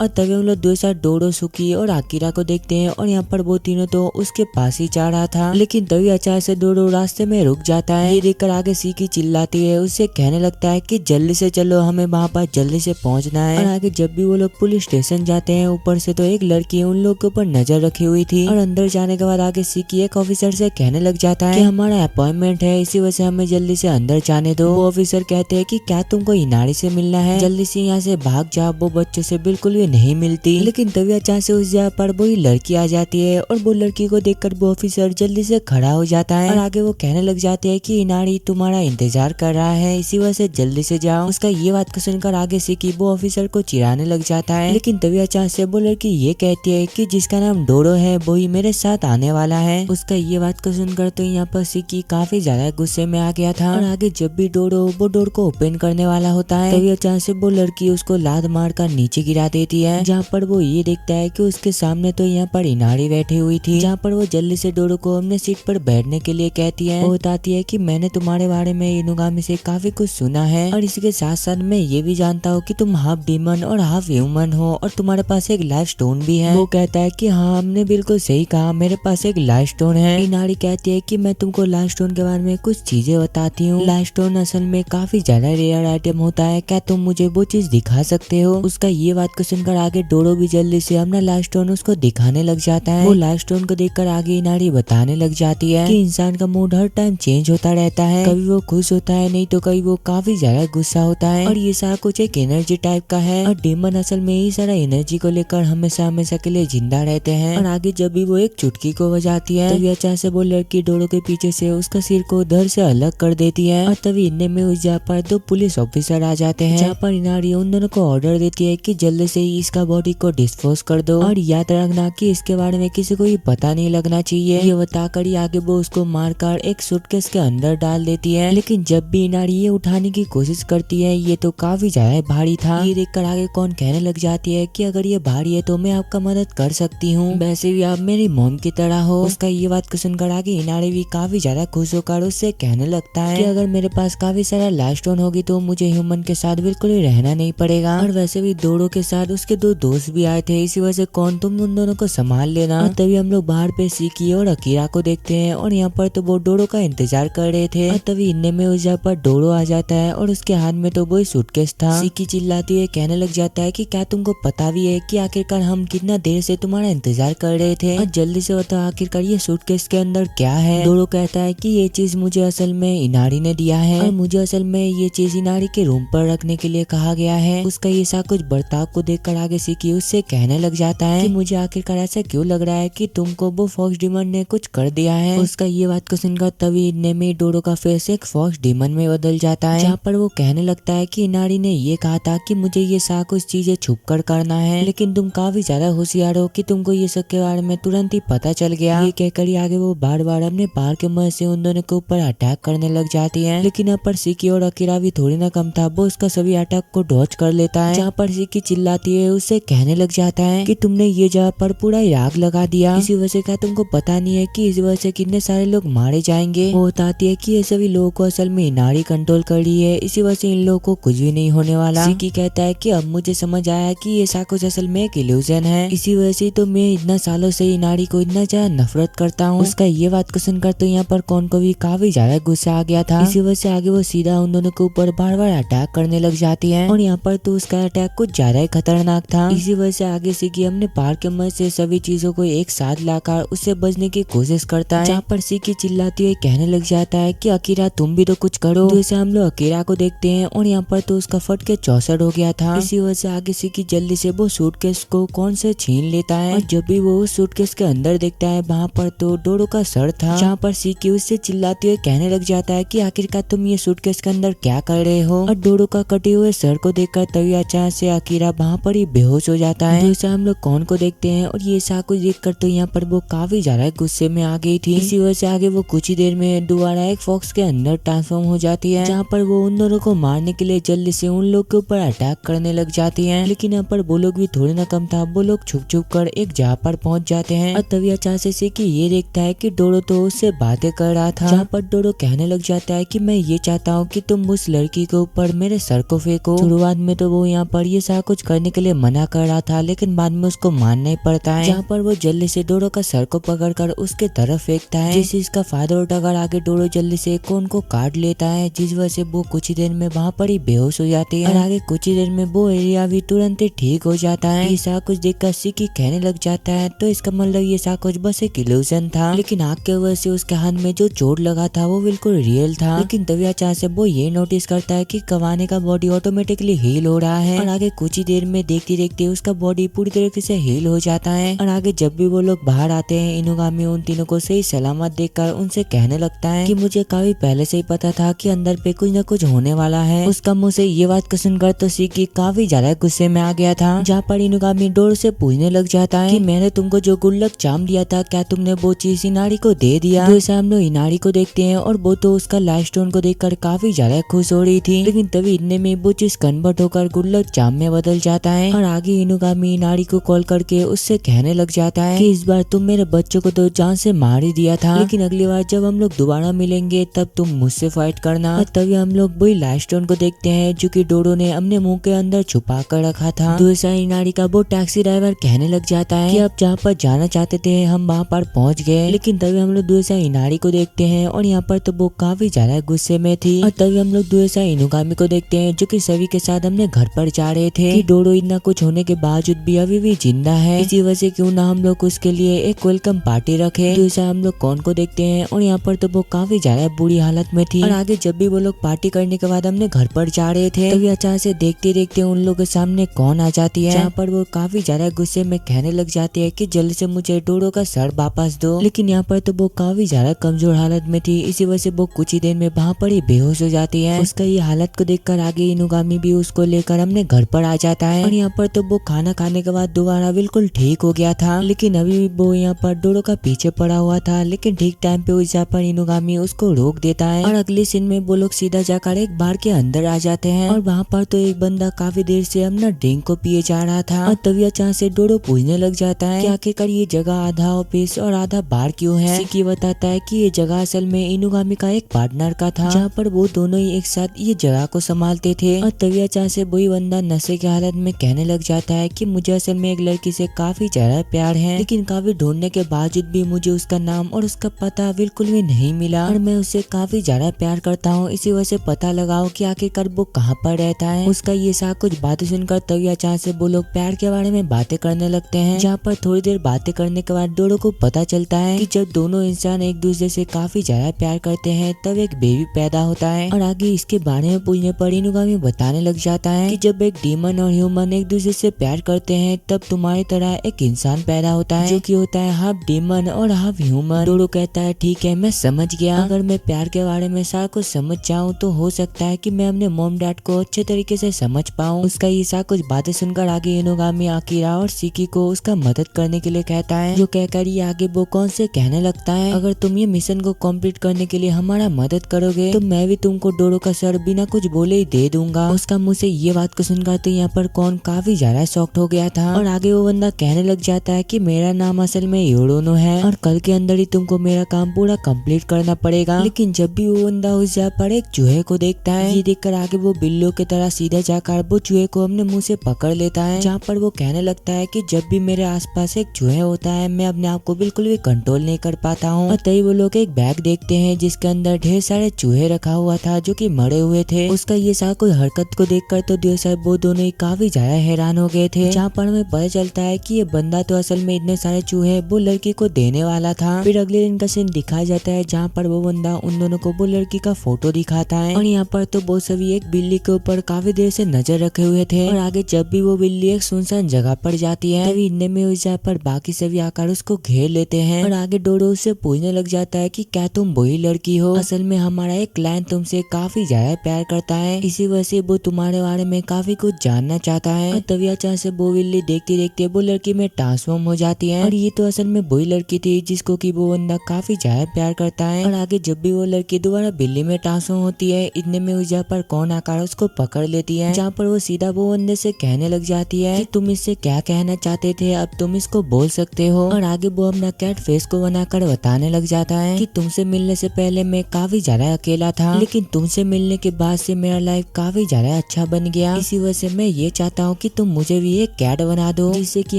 और तभी हम लोग दो साथ डोडो, सुकी और आकिरा को देखते हैं और यहाँ पर वो तीनों तो उसके पास ही जा रहा था, लेकिन तभी अचानक से डोडो रास्ते में रुक जाता है। ये देखकर आगे सीकी चिल्लाती है, उससे कहने लगता है कि जल्दी से चलो, हमें वहाँ पर जल्दी से पहुँचना है। और आगे जब भी वो लोग पुलिस स्टेशन जाते हैं, ऊपर से तो एक लड़की उन लोग के ऊपर नजर रखी हुई थी। और अंदर जाने के बाद आगे सीकी एक ऑफिसर से कहने लग जाता है कि हमारा अपॉइंटमेंट है, इसी वजह से हमें जल्दी से अंदर जाने दो। वो ऑफिसर कहते हैं कि क्या तुमको इनारी से मिलना है, जल्दी से यहाँ से भाग जाओ, वो बच्चों से बिल्कुल भी नहीं मिलती। लेकिन तभी अचानक से उस जगह पर वही लड़की आ जाती है और वो लड़की को देखकर वो ऑफिसर जल्दी से खड़ा हो जाता है। और आगे वो कहने लग जाते हैं कि इनारी तुम्हारा इंतजार कर रहा है, इसी वजह से जल्दी से जाओ। उसका ये बात को सुनकर आगे सीकी वो ऑफिसर को चिढ़ाने लग जाता है, लेकिन तभी अचानक से वो लड़की ये कहती है कि जिसका नाम डोडो है वही मेरे साथ आने वाला है। उसका ये बात को सुनकर तो यहाँ पर सीकी काफी ज्यादा गुस्से में आ गया था। और आगे जब भी डोडो वो डोर को ओपन करने वाला होता है, तभी अचानक से वो लड़की उसको लात मार कर नीचे गिरा देती है, जहाँ पर वो ये देखता है कि उसके सामने तो यहाँ पर इनारी बैठी हुई थी। जहाँ पर वो जल्दी से डोडो को अपने सीट पर बैठने के लिए कहती है। वो बताती है कि मैंने तुम्हारे बारे में इनुगामी से काफी कुछ सुना है और इसके साथ साथ मैं ये भी जानता हूँ कि तुम हाफ डीमन और हाफ ह्यूमन हो और तुम्हारे पास एक लाइफ स्टोन भी है। वो कहता है कि हाँ, हमने बिल्कुल सही कहा, मेरे पास एक लाइफ स्टोन है। इनारी कहती है कि मैं तुमको लाइफ स्टोन के बारे में कुछ चीजें बताती हूँ। लाइफ स्टोन असल में काफी ज्यादा रेयर आइटम होता है, क्या तुम मुझे वो चीज दिखा सकते हो? उसका ये बात को सुनकर आगे डोडो भी जल्दी से अपना लाइफ स्टोन उसको दिखाने लग जाता है। वो लाइफ स्टोन को देखकर आगे इनारी बताने लग जाती है कि इंसान का मूड हर टाइम चेंज होता रहता है, कभी वो खुश होता है, नहीं तो कभी वो काफी ज्यादा गुस्सा होता है, और ये सारा कुछ एक एनर्जी टाइप का है। और डेमन असल में ये सारा एनर्जी को लेकर हमेशा हमेशा के लिए जिंदा रहते हैं। और आगे जब भी वो एक चुटकी को बजाती है, तभी अचानक से वो लड़की डोडो के पीछे से उसका सिर को धड़ से अलग कर देती है। और तभी इतने में उस जगह पर दो पुलिस ऑफिसर आ जाते हैं, जहाँ पर इनारी उन दोनों को ऑर्डर देती है कि जल्दी से इसका बॉडी को डिस्पोज कर दो और याद रखना कि इसके बारे में किसी को भी पता नहीं लगना चाहिए। ये बताकर ही आगे वो उसको मारकर एक सूटकेस के अंदर डाल देती है। लेकिन जब भी इनारी ये उठाने की कोशिश करती है, ये तो काफी ज्यादा भारी था। ये देखकर आगे कौन कहने लग जाती है कि अगर ये भारी है तो मैं आपका मदद कर सकती हूँ, वैसे भी आप मेरी मॉम की तरह हो। उसका ये बात को सुनकर आगे इनारी भी काफी ज्यादा खुश होकर उससे कहने लगता है कि अगर मेरे पास काफी सारा लाइफ स्टोन होगी तो मुझे ह्यूमन के साथ बिल्कुल ही रहना नहीं पड़ेगा। और वैसे भी डोडो के साथ उसके दो दोस्त भी आए थे, इसी वजह से कौन तुम उन दोनों को संभाल लेना। और तभी हम लोग बाहर पे सीकी और अकीरा को देखते हैं और यहाँ पर तो वो डोडो का इंतजार कर रहे थे। और तभी इनने में उस जगह पर डोडो आ जाता है और उसके हाथ में तो वो सूटकेस था। सीकी चिल्लाती है, कहने लग जाता है कि क्या तुमको पता भी है कि आखिरकार हम कितना देर से तुम्हारा इंतजार कर रहे थे, और जल्दी से बताओ आखिरकार ये सूटकेस के अंदर क्या है? डोडो कहता है कि ये चीज मुझे असल में इनारी ने दिया है और मुझे असल में ये चीज इनारी के रूम पर रखने के लिए कहा गया है। उसका ये सा कुछ बर्ताव को देखकर आगे सीकी उससे कहने लग जाता है कि मुझे आखिरकार ऐसा क्यों लग रहा है कि तुमको वो फॉक्स डीमन ने कुछ कर दिया है। उसका ये बात को सुनकर तभी नेमी डोडो का फेस एक फॉक्स डीमन में बदल जाता है, जहाँ पर वो कहने लगता है कि इनारी ने ये कहा था कि मुझे ये सारा कुछ चीजें छुप कर करना है, लेकिन तुम काफी ज्यादा होशियार हो कि तुमको ये सब के बारे में तुरंत ही पता चल गया। ये कहकर ही आगे वो बार बार अपने बार के मदद से उन दोनों के ऊपर अटैक करने लग जाती है। लेकिन यहाँ पर सीकी और अकीरा भी थोड़ी ना कम था, वो उसका सभी अटैक को डॉज कर लेता है। जहाँ पर सीकी चिल्लाती है, उससे कहने लग जाता है कि तुमने ये जगह पर पूरा आग लगा दिया, इसी वजह से क्या तुमको पता नहीं है कि इस वजह से कितने सारे लोग मारे जाएंगे। वो बताती है कि ये सभी लोगों को असल में इनारी कंट्रोल कर रही है, इसी वजह से इन लोगों को कुछ भी नहीं होने वाला। सीकी कहता है कि अब मुझे समझ आया कि ये सब कुछ असल में एक इल्यूजन है, इसी वजह से तो मैं इतना सालों से इनारी को इतना ज्यादा नफरत करता हूँ। उसका ये बात को सुनकर तो यहाँ पर कौन को भी काफी ज्यादा गुस्सा आ गया था, इसी वजह से आगे वो सीधा उन दोनों के ऊपर बार बार अटैक करने लग जाती है। और यहाँ पर तो उसका अटैक कुछ ज्यादा ही खतरनाक था, इसी वजह से आगे सीकी अपने पार के मदद से सभी चीजों को एक साथ लाकर उससे बचने की कोशिश करता है। जहाँ पर सीकी चिल्लाती हुई कहने लग जाता है कि अकीरा तुम भी तो कुछ करो। तो इसे हम लोग अकीरा को देखते हैं और यहाँ पर तो उसका फट के 64 हो गया था, इसी वजह से आगे सीकी जल्दी से वो सूटकेस को कौन से छीन लेता है। और जब भी वो उस सूटकेस के अंदर देखता है, वहाँ पर तो डोडो का सर था, जहाँ पर सीकी उससे चिल्लाते हुए कहने लग जाता है कि आखिरकार तुम ये सूटकेस के अंदर क्या कर रहे हो। और डोडो का कटे हुए सर को देखकर तभी अचानक से अकीरा वहाँ पर ही बेहोश हो जाता है। दूसरा हम लोग कौन को देखते हैं और ये सब कुछ देखकर तो यहाँ पर वो काफी ज्यादा गुस्से में आ गई थी। इसी वजह से आगे वो कुछ ही देर में दोबारा एक फॉक्स के अंदर ट्रांसफॉर्म हो जाती है, जहाँ पर वो उन दोनों को मारने के लिए जल्दी से उन लोग के ऊपर अटैक करने लग जाती है। लेकिन यहाँ पर वो लोग भी थोड़े ना कम था, वो लोग छुप छुप कर एक जगह पर पहुंच जाते हैं और तभी अचानक से सिकी ये देखता है कि डोडो तो उससे बातें कर रहा था, जहाँ पर डोडो कहने लग जाता है कि मैं ये चाहता हूँ कि तुम उस लड़की के ऊपर मेरे सर को फेंको। शुरुआत में तो वो यहाँ पर ये सारा कुछ करने के लिए मना कर रहा था, लेकिन बाद में उसको मानना ही पड़ता है, जहाँ पर वो जल्दी से डोडो का सर को पकड़कर उसके तरफ फेंकता है, जिससे इसका फायदा उठाकर आगे डोडो जल्दी से कोन को काट लेता है, जिस वजह से वो कुछ ही देर में वहाँ पर ही बेहोश हो जाती है और आगे कुछ ही देर में वो एरिया भी तुरंत ही ठीक हो जाता है। ये सारा कुछ देखकर सिकी कहने लग जाता है तो इसका मतलब ये सारा कुछ बस एक इल्यूजन था, लेकिन आग के वजह से उसके हाथ में जो चोट लगा था वो बिल्कुल रियल था। लेकिन तभी अचानक से वो ये नोटिस करता है कि कवाने का बॉडी ऑटोमेटिकली हील हो रहा है और आगे कुछ ही देर में देखते देखते उसका बॉडी पूरी तरीके से हील हो जाता है। और आगे जब भी वो लोग बाहर आते हैं, इनुगामी उन तीनों को सही सलामत देखकर उनसे कहने लगता है कि मुझे काफी पहले से ही पता था कि अंदर पे कुछ न कुछ होने वाला है। उसका मुंह से ये बात सुनकर तो सिकी काफी ज्यादा गुस्से में आ गया था, जहाँ पर इनुगामी डोडो से पूछने लग जाता है कि मैंने तुमको जो गुल्लक चाम दिया था, क्या तुमने वो चीज इनारी को दे दिया? तो ऐसा हम लोग इनारी को देखते हैं और वो तो उसका लाइफ स्टोन को देखकर काफी ज्यादा खुश हो रही थी, लेकिन तभी इतने में वो चीज कन्वर्ट होकर गुल्लक चाम में बदल जाता है और आगे इनुगामी इनारी को कॉल करके उससे कहने लग जाता है कि इस बार तुम मेरे बच्चों को तो जान से मार ही दिया था, लेकिन अगली बार जब हम लोग दोबारा मिलेंगे तब तुम मुझसे फाइट करना। और तभी हम लोग वही लाइफ स्टोन को देखते हैं जो कि डोडो ने अपने मुंह के अंदर छुपा कर रखा था। दूसरा इनारी का वो टैक्सी ड्राइवर कहने लग जाता है कि अब जहाँ पर जाना चाहते थे हम वहाँ पर पहुँच गए, लेकिन तभी हम लोग दूसरा इनारी को देखते हैं और यहाँ पर तो वो काफी ज्यादा गुस्से में थी। और तभी हम लोग दूसरा इनुगामी को देखते हैं जो कि सभी के साथ अपने घर पर जा रहे थे कि डोडो इतना कुछ होने के बावजूद भी अभी भी जिंदा है, इसी वजह से क्यों ना हम लोग उसके लिए एक वेलकम पार्टी रखे। दूसरा हम लोग कौन को देखते हैं और यहाँ पर तो वो काफी ज्यादा बुरी हालत में थी और आगे जब भी वो लोग पार्टी करने के बाद हमने घर पर जा रहे थे तभी अचानक से देखते देखते उन लोगों के सामने कौन आ जाती है, जहाँ पर वो काफी ज्यादा गुस्से में कहने लग जाती है कि जल्दी से मुझे डोडो का सर वापस दो। लेकिन यहाँ पर तो वो काफी ज्यादा कमजोर हालत में थी, इसी वजह से वो कुछ ही देर में वहाँ पर ही बेहोश हो जाती है। उसका ये हालत को देखकर आगे इनुगामी भी उसको लेकर हमने घर पर आ जाता है और यहाँ पर तो वो खाना खाने के बाद दोबारा बिल्कुल ठीक हो गया था, लेकिन अभी भी वो यहाँ पर डोडो का पीछे पड़ा हुआ था। लेकिन ठीक टाइम पे उस पर इनुगामी उसको रोक देता है और अगले सीन में वो लोग सीधा जाकर एक बार के अंदर आ जाते हैं और वहाँ पर तो एक बंदा काफी देर से अपना ड्रिंक को पिए जा रहा था और तभी अचानक से डोडो पूछने लग जाता है कि आखिरकार ये जगह आधा ऑफिस और आधा बार क्यों है। सिकी बताता है कि ये जगह असल में इनुगामी का एक पार्टनर का था, जहाँ पर वो दोनों ही एक साथ ये जगह को संभालते थे। और तभी अचानक से वही बंदा नशे की हालत में कहने लग जाता है कि मुझे असल में एक लड़की से काफी ज्यादा प्यार है, लेकिन काफी ढूंढने के बावजूद भी मुझे उसका नाम और उसका पता बिल्कुल भी नहीं मिला और मैं उससे काफी ज्यादा प्यार करता हूँ, इसी वजह से पता लगाओ कि आखिरकार वो कहाँ पर रहता है। उसका ये सा कुछ बातें सुनकर तभी अचानक से वो लोग प्यार के बारे में बातें करने लगते हैं, जहाँ पर थोड़ी देर बातें करने के बाद डोडो को पता चलता है कि जब दोनों इंसान एक दूसरे से काफी ज्यादा प्यार करते हैं तब एक बेबी पैदा होता है। और आगे इसके बारे में पूछने पर इनुगामी बताने लग जाता है कि जब एक डीमन और ह्यूमन एक दूसरे से प्यार करते हैं तब तुम्हारी तरह एक इंसान पैदा होता है जो कि होता है हाफ डीमन और हाफ ह्यूमन। डोडो कहता है ठीक है मैं समझ गया, अगर मैं प्यार के बारे में सारा कुछ समझ जाऊँ तो हो सकता है कि मैं अपने मॉम डैड को अच्छे तरीके से समझ पाऊँ। उसका ये सारा कुछ बातें सुनकर आगे इनुगामी आकिरा और सिकी को उसका मदद करने के लिए कहता है, जो कहकर ये आगे वो कौन से कहने लगता है अगर तुम ये मिशन को कंप्लीट करने के लिए हमारा मदद करोगे तो मैं भी तुमको डोडो का सर बिना कुछ बोले ही दे दूंगा। उसका मुंह से ये बात को सुनकर तो यहाँ पर कौन काफी ज्यादा शॉक्ड हो गया था और आगे वो बंदा कहने लग जाता है कि मेरा नाम असल में योडोनो है और कल के अंदर ही तुमको मेरा काम पूरा कंप्लीट करना पड़ेगा। लेकिन जब भी वो बंदा उस जगह पर एक चूहे को देखता है, ये देखकर आगे वो बिल्लियों की तरह सीधा जाकर वो चूहे को अपने मुंह से पकड़ लेता है, जहाँ पर वो कहने लगता है कि जब भी मेरे आसपास एक चूहे होता है मैं अपने आप को बिल्कुल भी कंट्रोल नहीं कर पाता हूँ। और तभी वो लोग एक बैग देखते हैं जिसके अंदर ढेर सारे चूहे रखा हुआ था जो कि मरे हुए थे। उसका ये सारा कोई हरकत को देखकर तो देर साहब वो दोनों ही काफी ज्यादा हैरान हो गए थे, जहाँ पर हमें पता चलता है कि ये बंदा तो असल में इतने सारे चूहे वो लड़की को देने वाला था। फिर अगले दिन का सीन दिखाया जाता है जहाँ पर वो बंदा उन दोनों को वो लड़की का फोटो दिखाता है और यहाँ पर तो वो सभी एक बिल्ली के ऊपर काफी देर से नजर रखे हुए थे और आगे जब भी वो बिल्ली एक सुनसान जगह पर जाती है तभी इतने में उस जगह पर बाकी सभी आकर उसको घेर लेते हैं और आगे डोडो उससे पूछने लग जाता है कि क्या तुम वही लड़की हो? असल में हमारा एक क्लाइंट तुमसे काफी ज्यादा प्यार करता है, इसी वजह से वो तुम्हारे बारे में काफी कुछ जानना चाहता है। है। और तभी अचानक से वो बिल्ली देखते देखते वो लड़की में ट्रांसफॉर्म हो जाती है और ये तो असल में वही लड़की थी जिसको कि वो बंदा काफी ज्यादा प्यार करता है। और आगे जब भी वो लड़की दोबारा बिल्ली में ट्रांसफॉर्म होती है, इतने में उस जहाँ पर कौन आकर उसको पकड़ लेती है, जहाँ पर वो सीधा वो बंदे से कहने लग जाती है कि तुम इससे क्या कहना चाहते थे, अब तुम इसको बोल सकते हो। और आगे वो अपना कैट फेस को बनाकर बताने लग जाता है कि तुमसे मिलने से पहले मैं काफी ज्यादा अकेला था, लेकिन तुमसे मिलने के बाद से मेरा लाइफ काफी ज्यादा अच्छा बन गया। इसी वजह से मैं ये चाहता हूँ कि तुम मुझे भी एक कैट बना दो, जिससे कि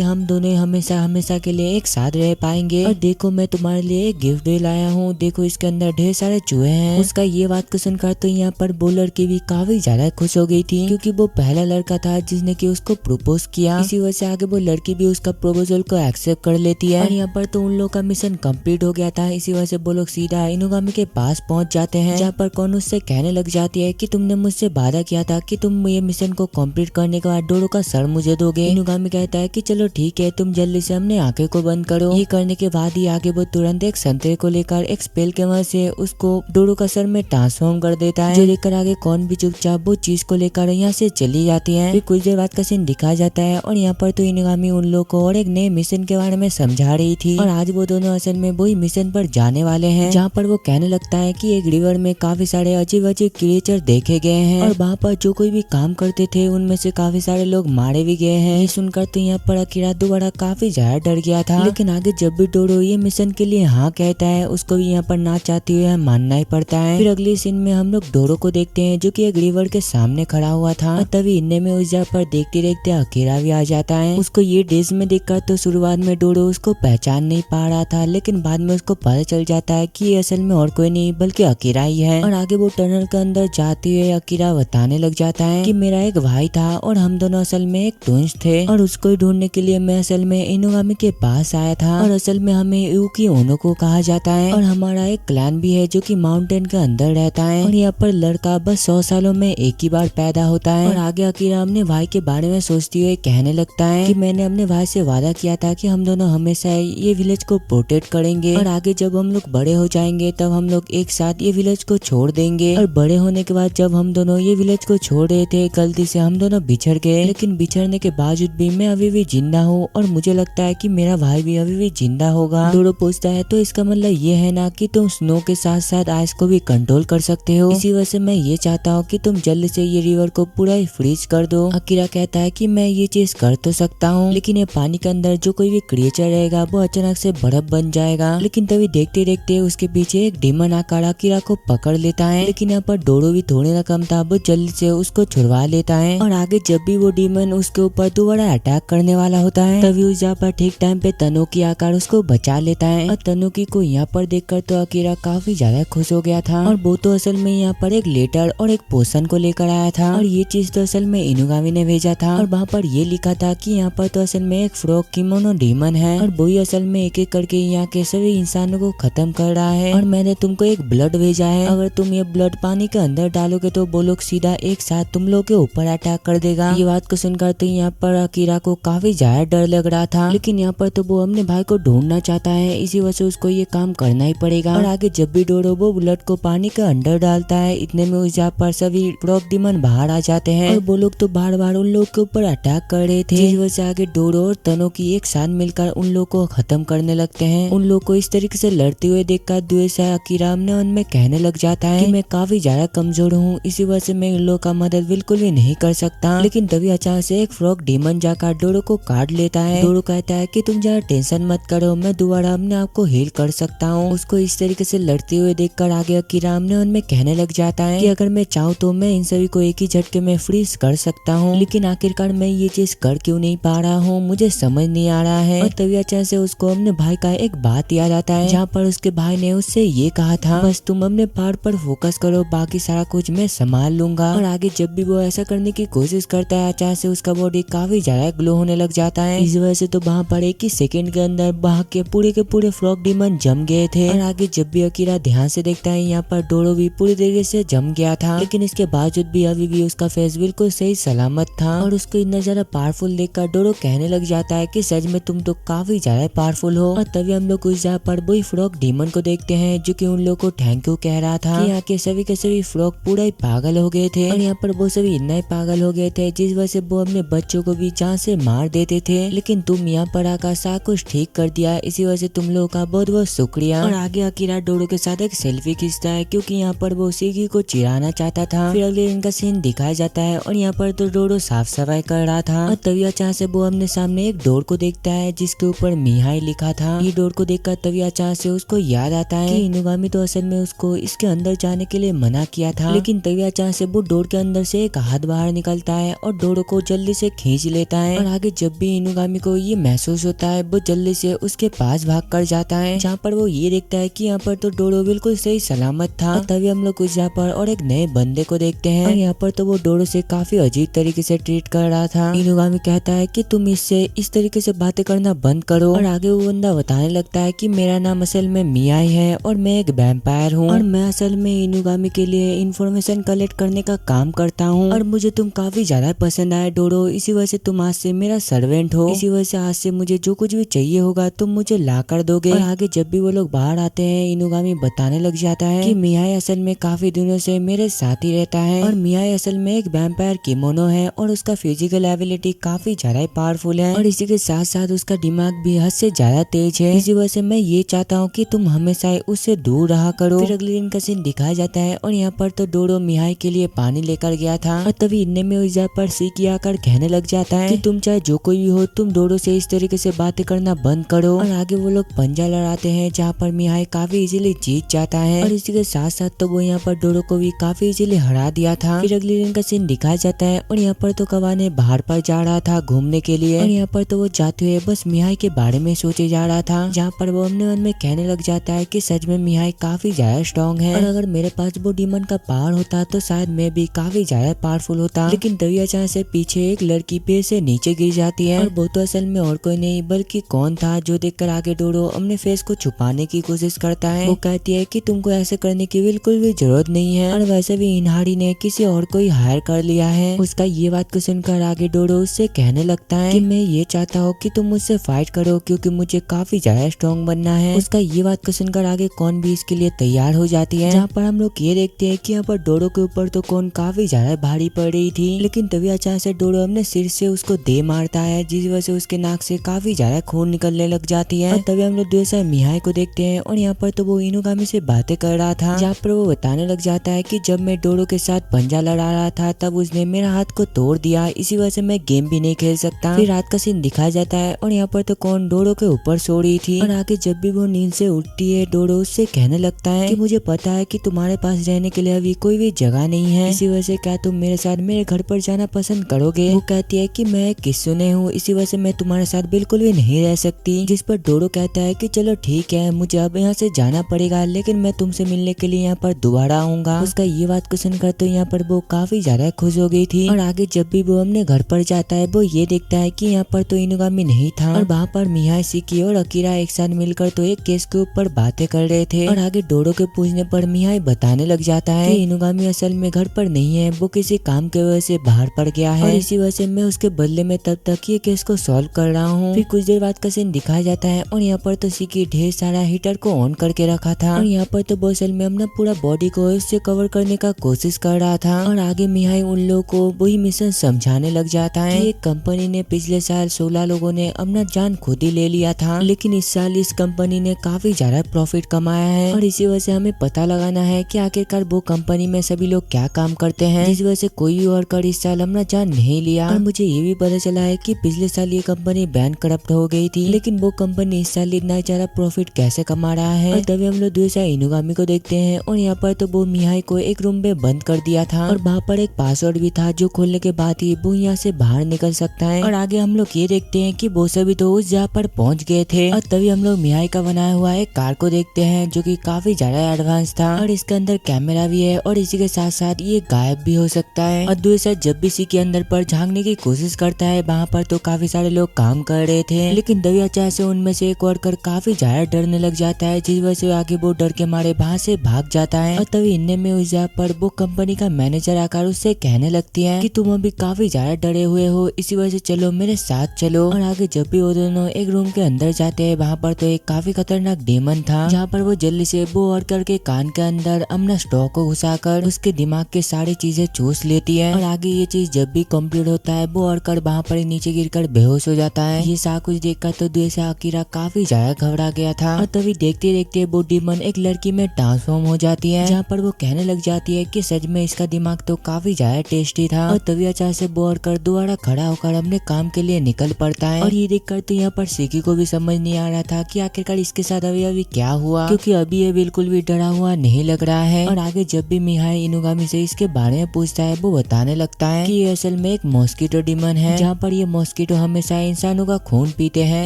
हम दोनों हमेशा हमेशा के लिए एक साथ रह पाएंगे। और देखो मैं तुम्हारे लिए एक गिफ्ट भी लाया हूँ, देखो इसके अंदर ढेर सारे चूहे हैं। उसका ये बात को सुनकर तो यहाँ पर वो लड़की भी काफी ज्यादा खुश हो गई थी, क्योंकि वो पहला लड़का था जिसने कि उसको प्रपोज किया। इसी वजह से आगे वो लड़की भी उसका प्रपोजल को एक्सेप्ट कर लेती है। और यहाँ पर तो उन लोगों का मिशन कंप्लीट हो गया था। इसी वजह से वो लोग सीधा इनुगामी के पास पहुंच जाते हैं, जहाँ पर कौन उससे कहने लग जाती है कि तुमने मुझसे वादा किया था कि तुम ये मिशन को कंप्लीट करने के बाद डोरो का सर मुझे दोगे। इनुगामी कहता है कि चलो ठीक है, तुम जल्दी से अपने आंखें को बंद करो। ये करने के बाद ही आगे वो तुरंत एक संतरे को लेकर एक स्पेल के मदद से उसको डोरो का सर में ट्रांसफॉर्म कर देता है, जो लेकर आगे कौन भी चुपचाप वो चीज को लेकर यहाँ से चली जाती है। फिर कुछ देर बाद का सीन दिखाया जाता है और यहाँ पर तो इनुगामी उन लोगों को और एक नए मिशन के बारे में समझा रही थी। और आज वो दोनों असल में वही मिशन पर जाने वाले हैं, जहाँ पर वो कहने लगता है कि एक रिवर में काफी सारे अजीब अजीब क्रिएचर देखे गए हैं और वहाँ पर जो कोई भी काम करते थे उनमें से काफी सारे लोग मारे भी गए हैं। ये सुनकर तो यहाँ पर अकीरा दोबारा काफी ज्यादा डर गया था, लेकिन आगे जब भी डोरो ये मिशन के लिए हाँ कहता है, उसको भी यहाँ पर ना चाहते हुए मानना ही पड़ता है। फिर अगले सीन में हम लोग डोरो को देखते हैं, जो कि एक रिवर के सामने खड़ा हुआ था। और तभी इनने में उस जगह पर देखते देखते अकीरा भी आ जाता है। उसको ये ड्रेस में देखकर तो शुरुआत में डोरो उसको पहचान नहीं पा रहा था, लेकिन बाद में उसको पता चल जाता है कि ये असल में और कोई नहीं बल्कि अकीरा ही है। और आगे वो टनल के अंदर जाते हुए अकीरा बताने लग जाता है कि मेरा एक भाई था और हम दोनों असल में एक ट्विंस थे, और उसको ढूंढने के लिए मैं असल में इनुगामी के पास आया था। और असल में हमें यूकी ओनो को कहा जाता है और हमारा एक क्लैन भी है जो कि माउंटेन के अंदर रहता है। और यहाँ पर लड़का बस 100 सालों में एक ही बार पैदा होता है। और आगे अकीरा अपने भाई के बारे में सोचते हुए कहने लगता है कि मैंने अपने भाई से वादा किया था कि हम दोनों हमेशा ये विलेज को प्रोटेक्ट करेंगे, और आगे जब हम लोग बड़े हो जाएंगे तब हम लोग एक साथ ये विलेज को छोड़ देंगे। और बड़े होने के बाद जब हम दोनों ये विलेज को छोड़ रहे थे, गलती से हम दोनों बिछड़ गए, लेकिन बिछड़ने के बावजूद भी मैं अभी भी जिंदा हूँ और मुझे लगता है कि मेरा भाई भी अभी भी जिंदा होगा। डोरो पूछता है तो इसका मतलब ये है ना कि तुम स्नो के साथ साथ आइस को भी कंट्रोल कर सकते हो, इसी वजह से मैं ये चाहता हूँ कि तुम जल्दी से ये रिवर को पूरा ही फ्रीज कर दो। अकीरा कहता है कि मैं ये चीज कर तो सकता हूँ, लेकिन ये पानी के अंदर जो कोई भी क्रिएचर रहेगा वो अचानक से बर्फ बन जाएगा। लेकिन तभी देखते देखते उसके पीछे एक डीमन आकर अकीरा को पकड़ लेता है, लेकिन यहाँ पर डोरो भी थोड़ी ना कम था, वो जल्दी से उसको छुड़वा लेता है। और आगे जब भी वो डीमन उसके ऊपर दोबारा अटैक करने वाला होता है, तभी उस जगह पर ठीक टाइम पे तनुकी आकर उसको बचा लेता है। और तनुकी को यहाँ पर देखकर तो अकीरा काफी ज्यादा खुश हो गया था, और वो तो असल में यहाँ पर एक लेटर और एक पोशन को लेकर आया था, और ये चीज तो असल में इनुगामी ने भेजा था। और वहाँ पर ये लिखा था कि यहाँ पर तो असल में एक फ्रॉग किमोनो डीमन है, और वही असल में एक एक करके यहाँ के सभी इंसानों को खत्म कर रहा है। और मैंने तुमको एक ब्लड भेजा है, अगर तुम ये ब्लड पानी के अंदर डालोगे तो वो लोग सीधा एक साथ तुम लोग के ऊपर अटैक कर देगा। ये बात को सुनकर तो यहाँ पर अकीरा को काफी ज्यादा डर लग रहा था, लेकिन यहाँ पर तो वो अपने भाई को ढूंढना चाहता है, इसी वजह से उसको ये काम करना ही पड़ेगा। और आगे जब भी डोरो वो ब्लड को पानी के अंदर डालता है, इतने में उस जगह पर सभी फ्रॉग डीमन बाहर आ जाते हैं, और वो लोग तो बार बार उन लोग के ऊपर अटैक कर रहे थे, जिस वजह से आगे डोरो और तनुकी एक साथ मिलकर उन लोग को खत्म करने लगते हैं। उन लोग को इस तरीके से लड़ते हुए देखकर द्वेषा अकीरा अपने मन में कहने लग जाता है कि मैं काफी ज्यादा कमजोर हूँ, इसी वजह से मैं इन लोगों का मदद बिल्कुल भी नहीं कर सकता। लेकिन तभी अचानक से एक फ्रॉग डीमन जाकर डोरो को काट लेता है। डोरो कहता है कि तुम ज्यादा टेंशन मत करो, मैं दोबारा अपने आप को हील कर सकता हूँ। उसको इस तरीके से लड़ते हुए देखकर आगे अकीरा अपने मन में कहने लग जाता है कि अगर मैं चाहूँ तो मैं इन सभी को एक ही झटके में फ्रीज कर सकता हूँ, लेकिन आखिरकार मैं ये चीज कर क्यों नहीं पा रहा हूँ, मुझे समझ नहीं आ रहा है। और तभी अचानक से उसको अपने भाई का एक बात याद आता है, जहाँ पर उसके भाई ने उससे ये कहा था बस तुम अपने पार पर फोकस करो, बाकी सारा कुछ मैं संभाल लूंगा। और आगे जब भी वो ऐसा करने की कोशिश करता है, अचानक से उसका बॉडी काफी ज्यादा ग्लो होने लग जाता है। इस वजह से तो वहाँ पर एक ही सेकंड के अंदर वहाँ के पूरे फ्रॉग डीमन जम गए थे। और आगे जब भी अकीरा ध्यान से देखता है, यहाँ पर डोरो भी पूरी तरीके से जम गया था, लेकिन इसके बावजूद भी अभी भी उसका फेस बिल्कुल सही सलामत था। और उसको इतना ज्यादा पावरफुल देखकर डोरो कहने लग जाता है कि सच में तुम तो काफी ज्यादा पावरफुल हो। और तभी हम लोग उस जगह पर वही फ्रॉग डीमन को देखते हैं, जो कि उन लोग को थैंक यू कह रहा था कि यहाँ के सभी के सभी फ्रॉग पूरा ही पागल हो गए थे। और यहाँ पर वो सभी इतना ही पागल हो गए थे, जिस वजह से से वो अपने बच्चों को भी जान से मार देते थे, लेकिन तुम यहाँ पर आकर सब कुछ ठीक कर दिया, इसी वजह से तुम लोगों का बहुत बहुत शुक्रिया। और आगे अकीरा डोडो के साथ एक सेल्फी खींचता है क्योंकि यहाँ पर वो सिकी को चिढ़ाना चाहता था। फिर अगले दिन का सीन दिखाया जाता है और यहाँ पर तो डोडो साफ सफाई कर रहा था और तभी अचानक से वो अपने सामने एक डोर को देखता है जिसके ऊपर मिहाई लिखा था। ये डोर को देखकर तभी अचानक से उसको याद आता है कि इनुगामी तो असल में उसको इसके अंदर जाने के लिए मना किया था, लेकिन तभी अचानक से वो डोर के अंदर से एक हाथ बाहर निकलता है और डोडो को जल्दी से खींच लेता है। और आगे जब भी इनुगामी को ये महसूस होता है वो जल्दी से उसके पास भाग कर जाता है, जहाँ पर वो ये देखता है कि यहाँ पर तो डोडो बिल्कुल सही सलामत था। तभी हम लोग कुछ यहाँ पर और एक नए बंदे को देखते हैं और यहाँ पर तो वो डोडो से काफी अजीब तरीके से ट्रीट कर रहा था। इनुगामी कहता है कि तुम इससे इस तरीके से बातें करना बंद करो। और आगे वो बंदा बताने लगता है कि मेरा नाम असल में मियाई है और मैं एक वैम्पायर हूँ और मैं असल में इनुगामी के लिए इंफॉर्मेशन कलेक्ट करने का काम करता हूँ और मुझे तुम काफी ज्यादा पसंद आए डोडो, इसी वजह से तुम आज से मेरा सर्वेंट हो, इसी वजह से आज से मुझे जो कुछ भी चाहिए होगा तुम मुझे ला कर दोगे। और आगे जब भी वो लोग बाहर आते हैं इनुगामी बताने लग जाता है कि मियाई असल में काफी दिनों से मेरे साथ ही रहता है और मियाई असल में एक वैम्पायर किमोनो है और उसका फिजिकल एबिलिटी काफी ज्यादा पावरफुल है और इसी के साथ साथ उसका दिमाग भी हद से ज्यादा तेज है, इसी वजह से मैं ये चाहता हूँ कि तुम हमेशा उससे दूर रहा करो। फिर अगले दिन का सीन दिखाया जाता है और यहाँ पर तो डोडो मिहाई के लिए पानी लेकर गया था और तभी इतने में उस पर सीकी आकर कहने लग जाता है कि तुम चाहे जो कोई भी हो तुम डोडो से इस तरीके से बातें करना बंद करो। और आगे वो लोग पंजा लड़ाते हैं जहाँ पर मिहाई काफी इजीली जीत जाता है और इसी के साथ साथ तो वो यहाँ पर डोडो को भी काफी इजीली हरा दिया था। फिर अगले दिन का सीन दिखाया जाता है और यहाँ पर तो कवाने बाहर पर जा रहा था घूमने के लिए और यहाँ पर तो वो जाते हुए बस मिहाई के बारे में सोचे जा रहा था, जहाँ पर वो अपने मन में कहने लग जाता है कि सच में मिहाई काफी ज्यादा स्ट्रॉन्ग है और अगर मेरे पास वो डीमन का पावर होता तो शायद मैं भी काफी ज्यादा पावरफुल होता। लेकिन तभी अचानक से पीछे एक लड़की पेड़ से नीचे गिर जाती है और वो तो असल में और कोई नहीं बल्कि कौन था, जो देखकर आगे डोडो अपने फेस को छुपाने की कोशिश करता है। वो कहती है कि तुमको ऐसे करने की बिल्कुल भी जरूरत नहीं है और वैसे भी इनहारी ने किसी और को ही हायर कर लिया है। उसका ये बात को सुनकर आगे डोडो उससे कहने लगता है कि मैं ये चाहता हूँ कि तुम मुझसे फाइट करो क्योंकि मुझे काफी ज्यादा स्ट्रॉन्ग बनना है। उसका ये बात को सुनकर आगे कौन भी इसके लिए तैयार हो जाती है, जहाँ पर हम लोग ये देखते हैं कि यहाँ पर डोडो के ऊपर तो कौन काफी ज्यादा भारी पड़ रही थी, लेकिन तभी अचानक से डोडो अपने सिर से उसको दे मारता है जिस वजह से उसके नाक से काफी ज्यादा खून निकलने लग जाती है। और तभी हम लोग दूसरा मिहाई को देखते हैं और यहाँ पर तो वो इनुगामी से बातें कर रहा था, जहाँ पर वो बताने लग जाता है कि जब मैं डोडो के साथ पंजा लड़ा रहा था तब उसने मेरा हाथ को तोड़ दिया, इसी वजह से मैं गेम भी नहीं खेल सकता। फिर रात का सीन दिखाया जाता है और यहाँ पर तो कौन डोडो के ऊपर सो रही थी और आगे जब भी वो नींद से उठती है डोडो उससे कहने लगता है कि मुझे पता है कि तुम्हारे पास रहने के लिए अभी कोई भी जगह नहीं है, इसी वजह से क्या तुम मेरे साथ मेरे घर पर जाना पसंद करोगे। वो कहती है कि मैं किस्सुने हूँ, इसी वजह से मैं तुम्हारे साथ बिल्कुल भी नहीं रह सकती, जिस पर डोडो कहता है कि चलो ठीक है मुझे अब यहाँ से जाना पड़ेगा लेकिन मैं तुमसे मिलने के लिए यहाँ पर दोबारा आऊंगा। उसका ये बात को सुनकर तो यहाँ पर वो काफी ज्यादा खुश हो गई थी और आगे जब भी वो अपने घर पर जाता है वो ये देखता है कि यहाँ पर तो इनुगामी नहीं था और वहाँ पर मिहाई, सिकी और अकीरा एक साथ मिलकर तो एक केस के ऊपर बातें कर रहे थे। और आगे डोडो के पूछने पर मिहाई बताने लग जाता है कि इनुगामी असल में घर पर नहीं है, वो किसी काम की वजह से बाहर पड़ गया है और इसी वजह से मैं उसके बदले में तब तक ये केस को सॉल्व कर रहा हूँ। फिर कुछ देर बाद का सीन दिखाया जाता है और यहाँ पर तो सिकी ढेर सारा हीटर को ऑन करके रखा था और यहाँ पर तो वो असल में अपना पूरा बॉडी को इससे कवर करने का कोशिश कर रहा था। और आगे मिहाई उन लोगों को वही मिशन समझाने लग जाता है कि एक कंपनी ने पिछले साल 16 लोगों ने अपना जान खुद ही ले लिया था, लेकिन इस साल इस कंपनी ने काफी ज्यादा प्रॉफिट कमाया है और इसी वजह से हमें पता लगाना है कि आखिरकार वो कंपनी में सभी लोग क्या काम करते हैं, जिस वजह से कोई भी वर्कर इस साल अपना जान नहीं लिया। और मुझे ये भी पता चला है कि पिछले साल ये कंपनी बैन करप्ट हो गई थी, लेकिन वो कंपनी इस साल इतना ज्यादा प्रॉफिट कैसे कमा रहा है। और तभी हम लोग दूसरा इनुगामी को देखते हैं और यहाँ पर तो वो मिहाई को एक रूम में बंद कर दिया था और वहाँ पर एक पासवर्ड भी था जो खोलने के बाद ही वो यहाँ से बाहर निकल सकता है। और आगे हम लोग ये देखते हैं कि वो सभी तो उस जगह पर पहुंच गए थे और तभी हम लोग मिहाई का बनाया हुआ एक कार को देखते हैं जो कि काफी ज्यादा एडवांस था और इसके अंदर कैमरा भी है और इसी के साथ साथ ये गायब भी हो सकता है। और दूसरा जब भी सी के अंदर पर झांकने की कोशिश करता है वहाँ पर तो काफी सारे लोग काम कर रहे थे, लेकिन तभी अचानक से उनमें से एक वर्कर काफी ज्यादा डरने लग जाता है जिस वजह से आगे वो डर के मारे वहाँ से भाग जाता है। और तभी इनने में उस जगह पर वो कंपनी का मैनेजर आकर उससे कहने लगती है कि तुम अभी काफी ज्यादा डरे हुए हो, इसी वजह से चलो मेरे साथ चलो। और आगे जब भी वो दोनों एक रूम के अंदर जाते हैं वहाँ पर तो एक काफी खतरनाक डेमन था, जहाँ पर वो जल्दी से वो वर्कर के कान के अंदर अपना स्टॉक को घुसाकर उसके दिमाग के सारी चीजें चूस लेती है। और आगे ये चीज जब भी कंप्लीट होता है वो और वहाँ पर नीचे गिरकर बेहोश हो जाता है। ये सब कुछ देखकर तो दूसरा अकीरा काफी ज्यादा घबरा गया था और तभी देखते देखते वो डीमन एक लड़की में ट्रांसफॉर्म हो जाती है, जहाँ पर वो कहने लग जाती है कि सच में इसका दिमाग तो काफी ज्यादा टेस्टी था। और तभी अचानक से वो और दोबारा खड़ा होकर अपने काम के लिए निकल पड़ता है। और ये देखकर तो यहाँ पर सिकी को भी समझ नहीं आ रहा था कि आखिरकार इसके साथ अभी क्या हुआ, क्योंकि अभी ये बिल्कुल भी डरा हुआ नहीं लग रहा है। और आगे जब भी मिहाई इनुगामी से इसके बारे में पूछता है वो बताने लगता है कि ये असल में एक मॉस्किटो डीमन है, जहाँ पर ये मॉस्किटो हमेशा इंसानों का खून पीते हैं।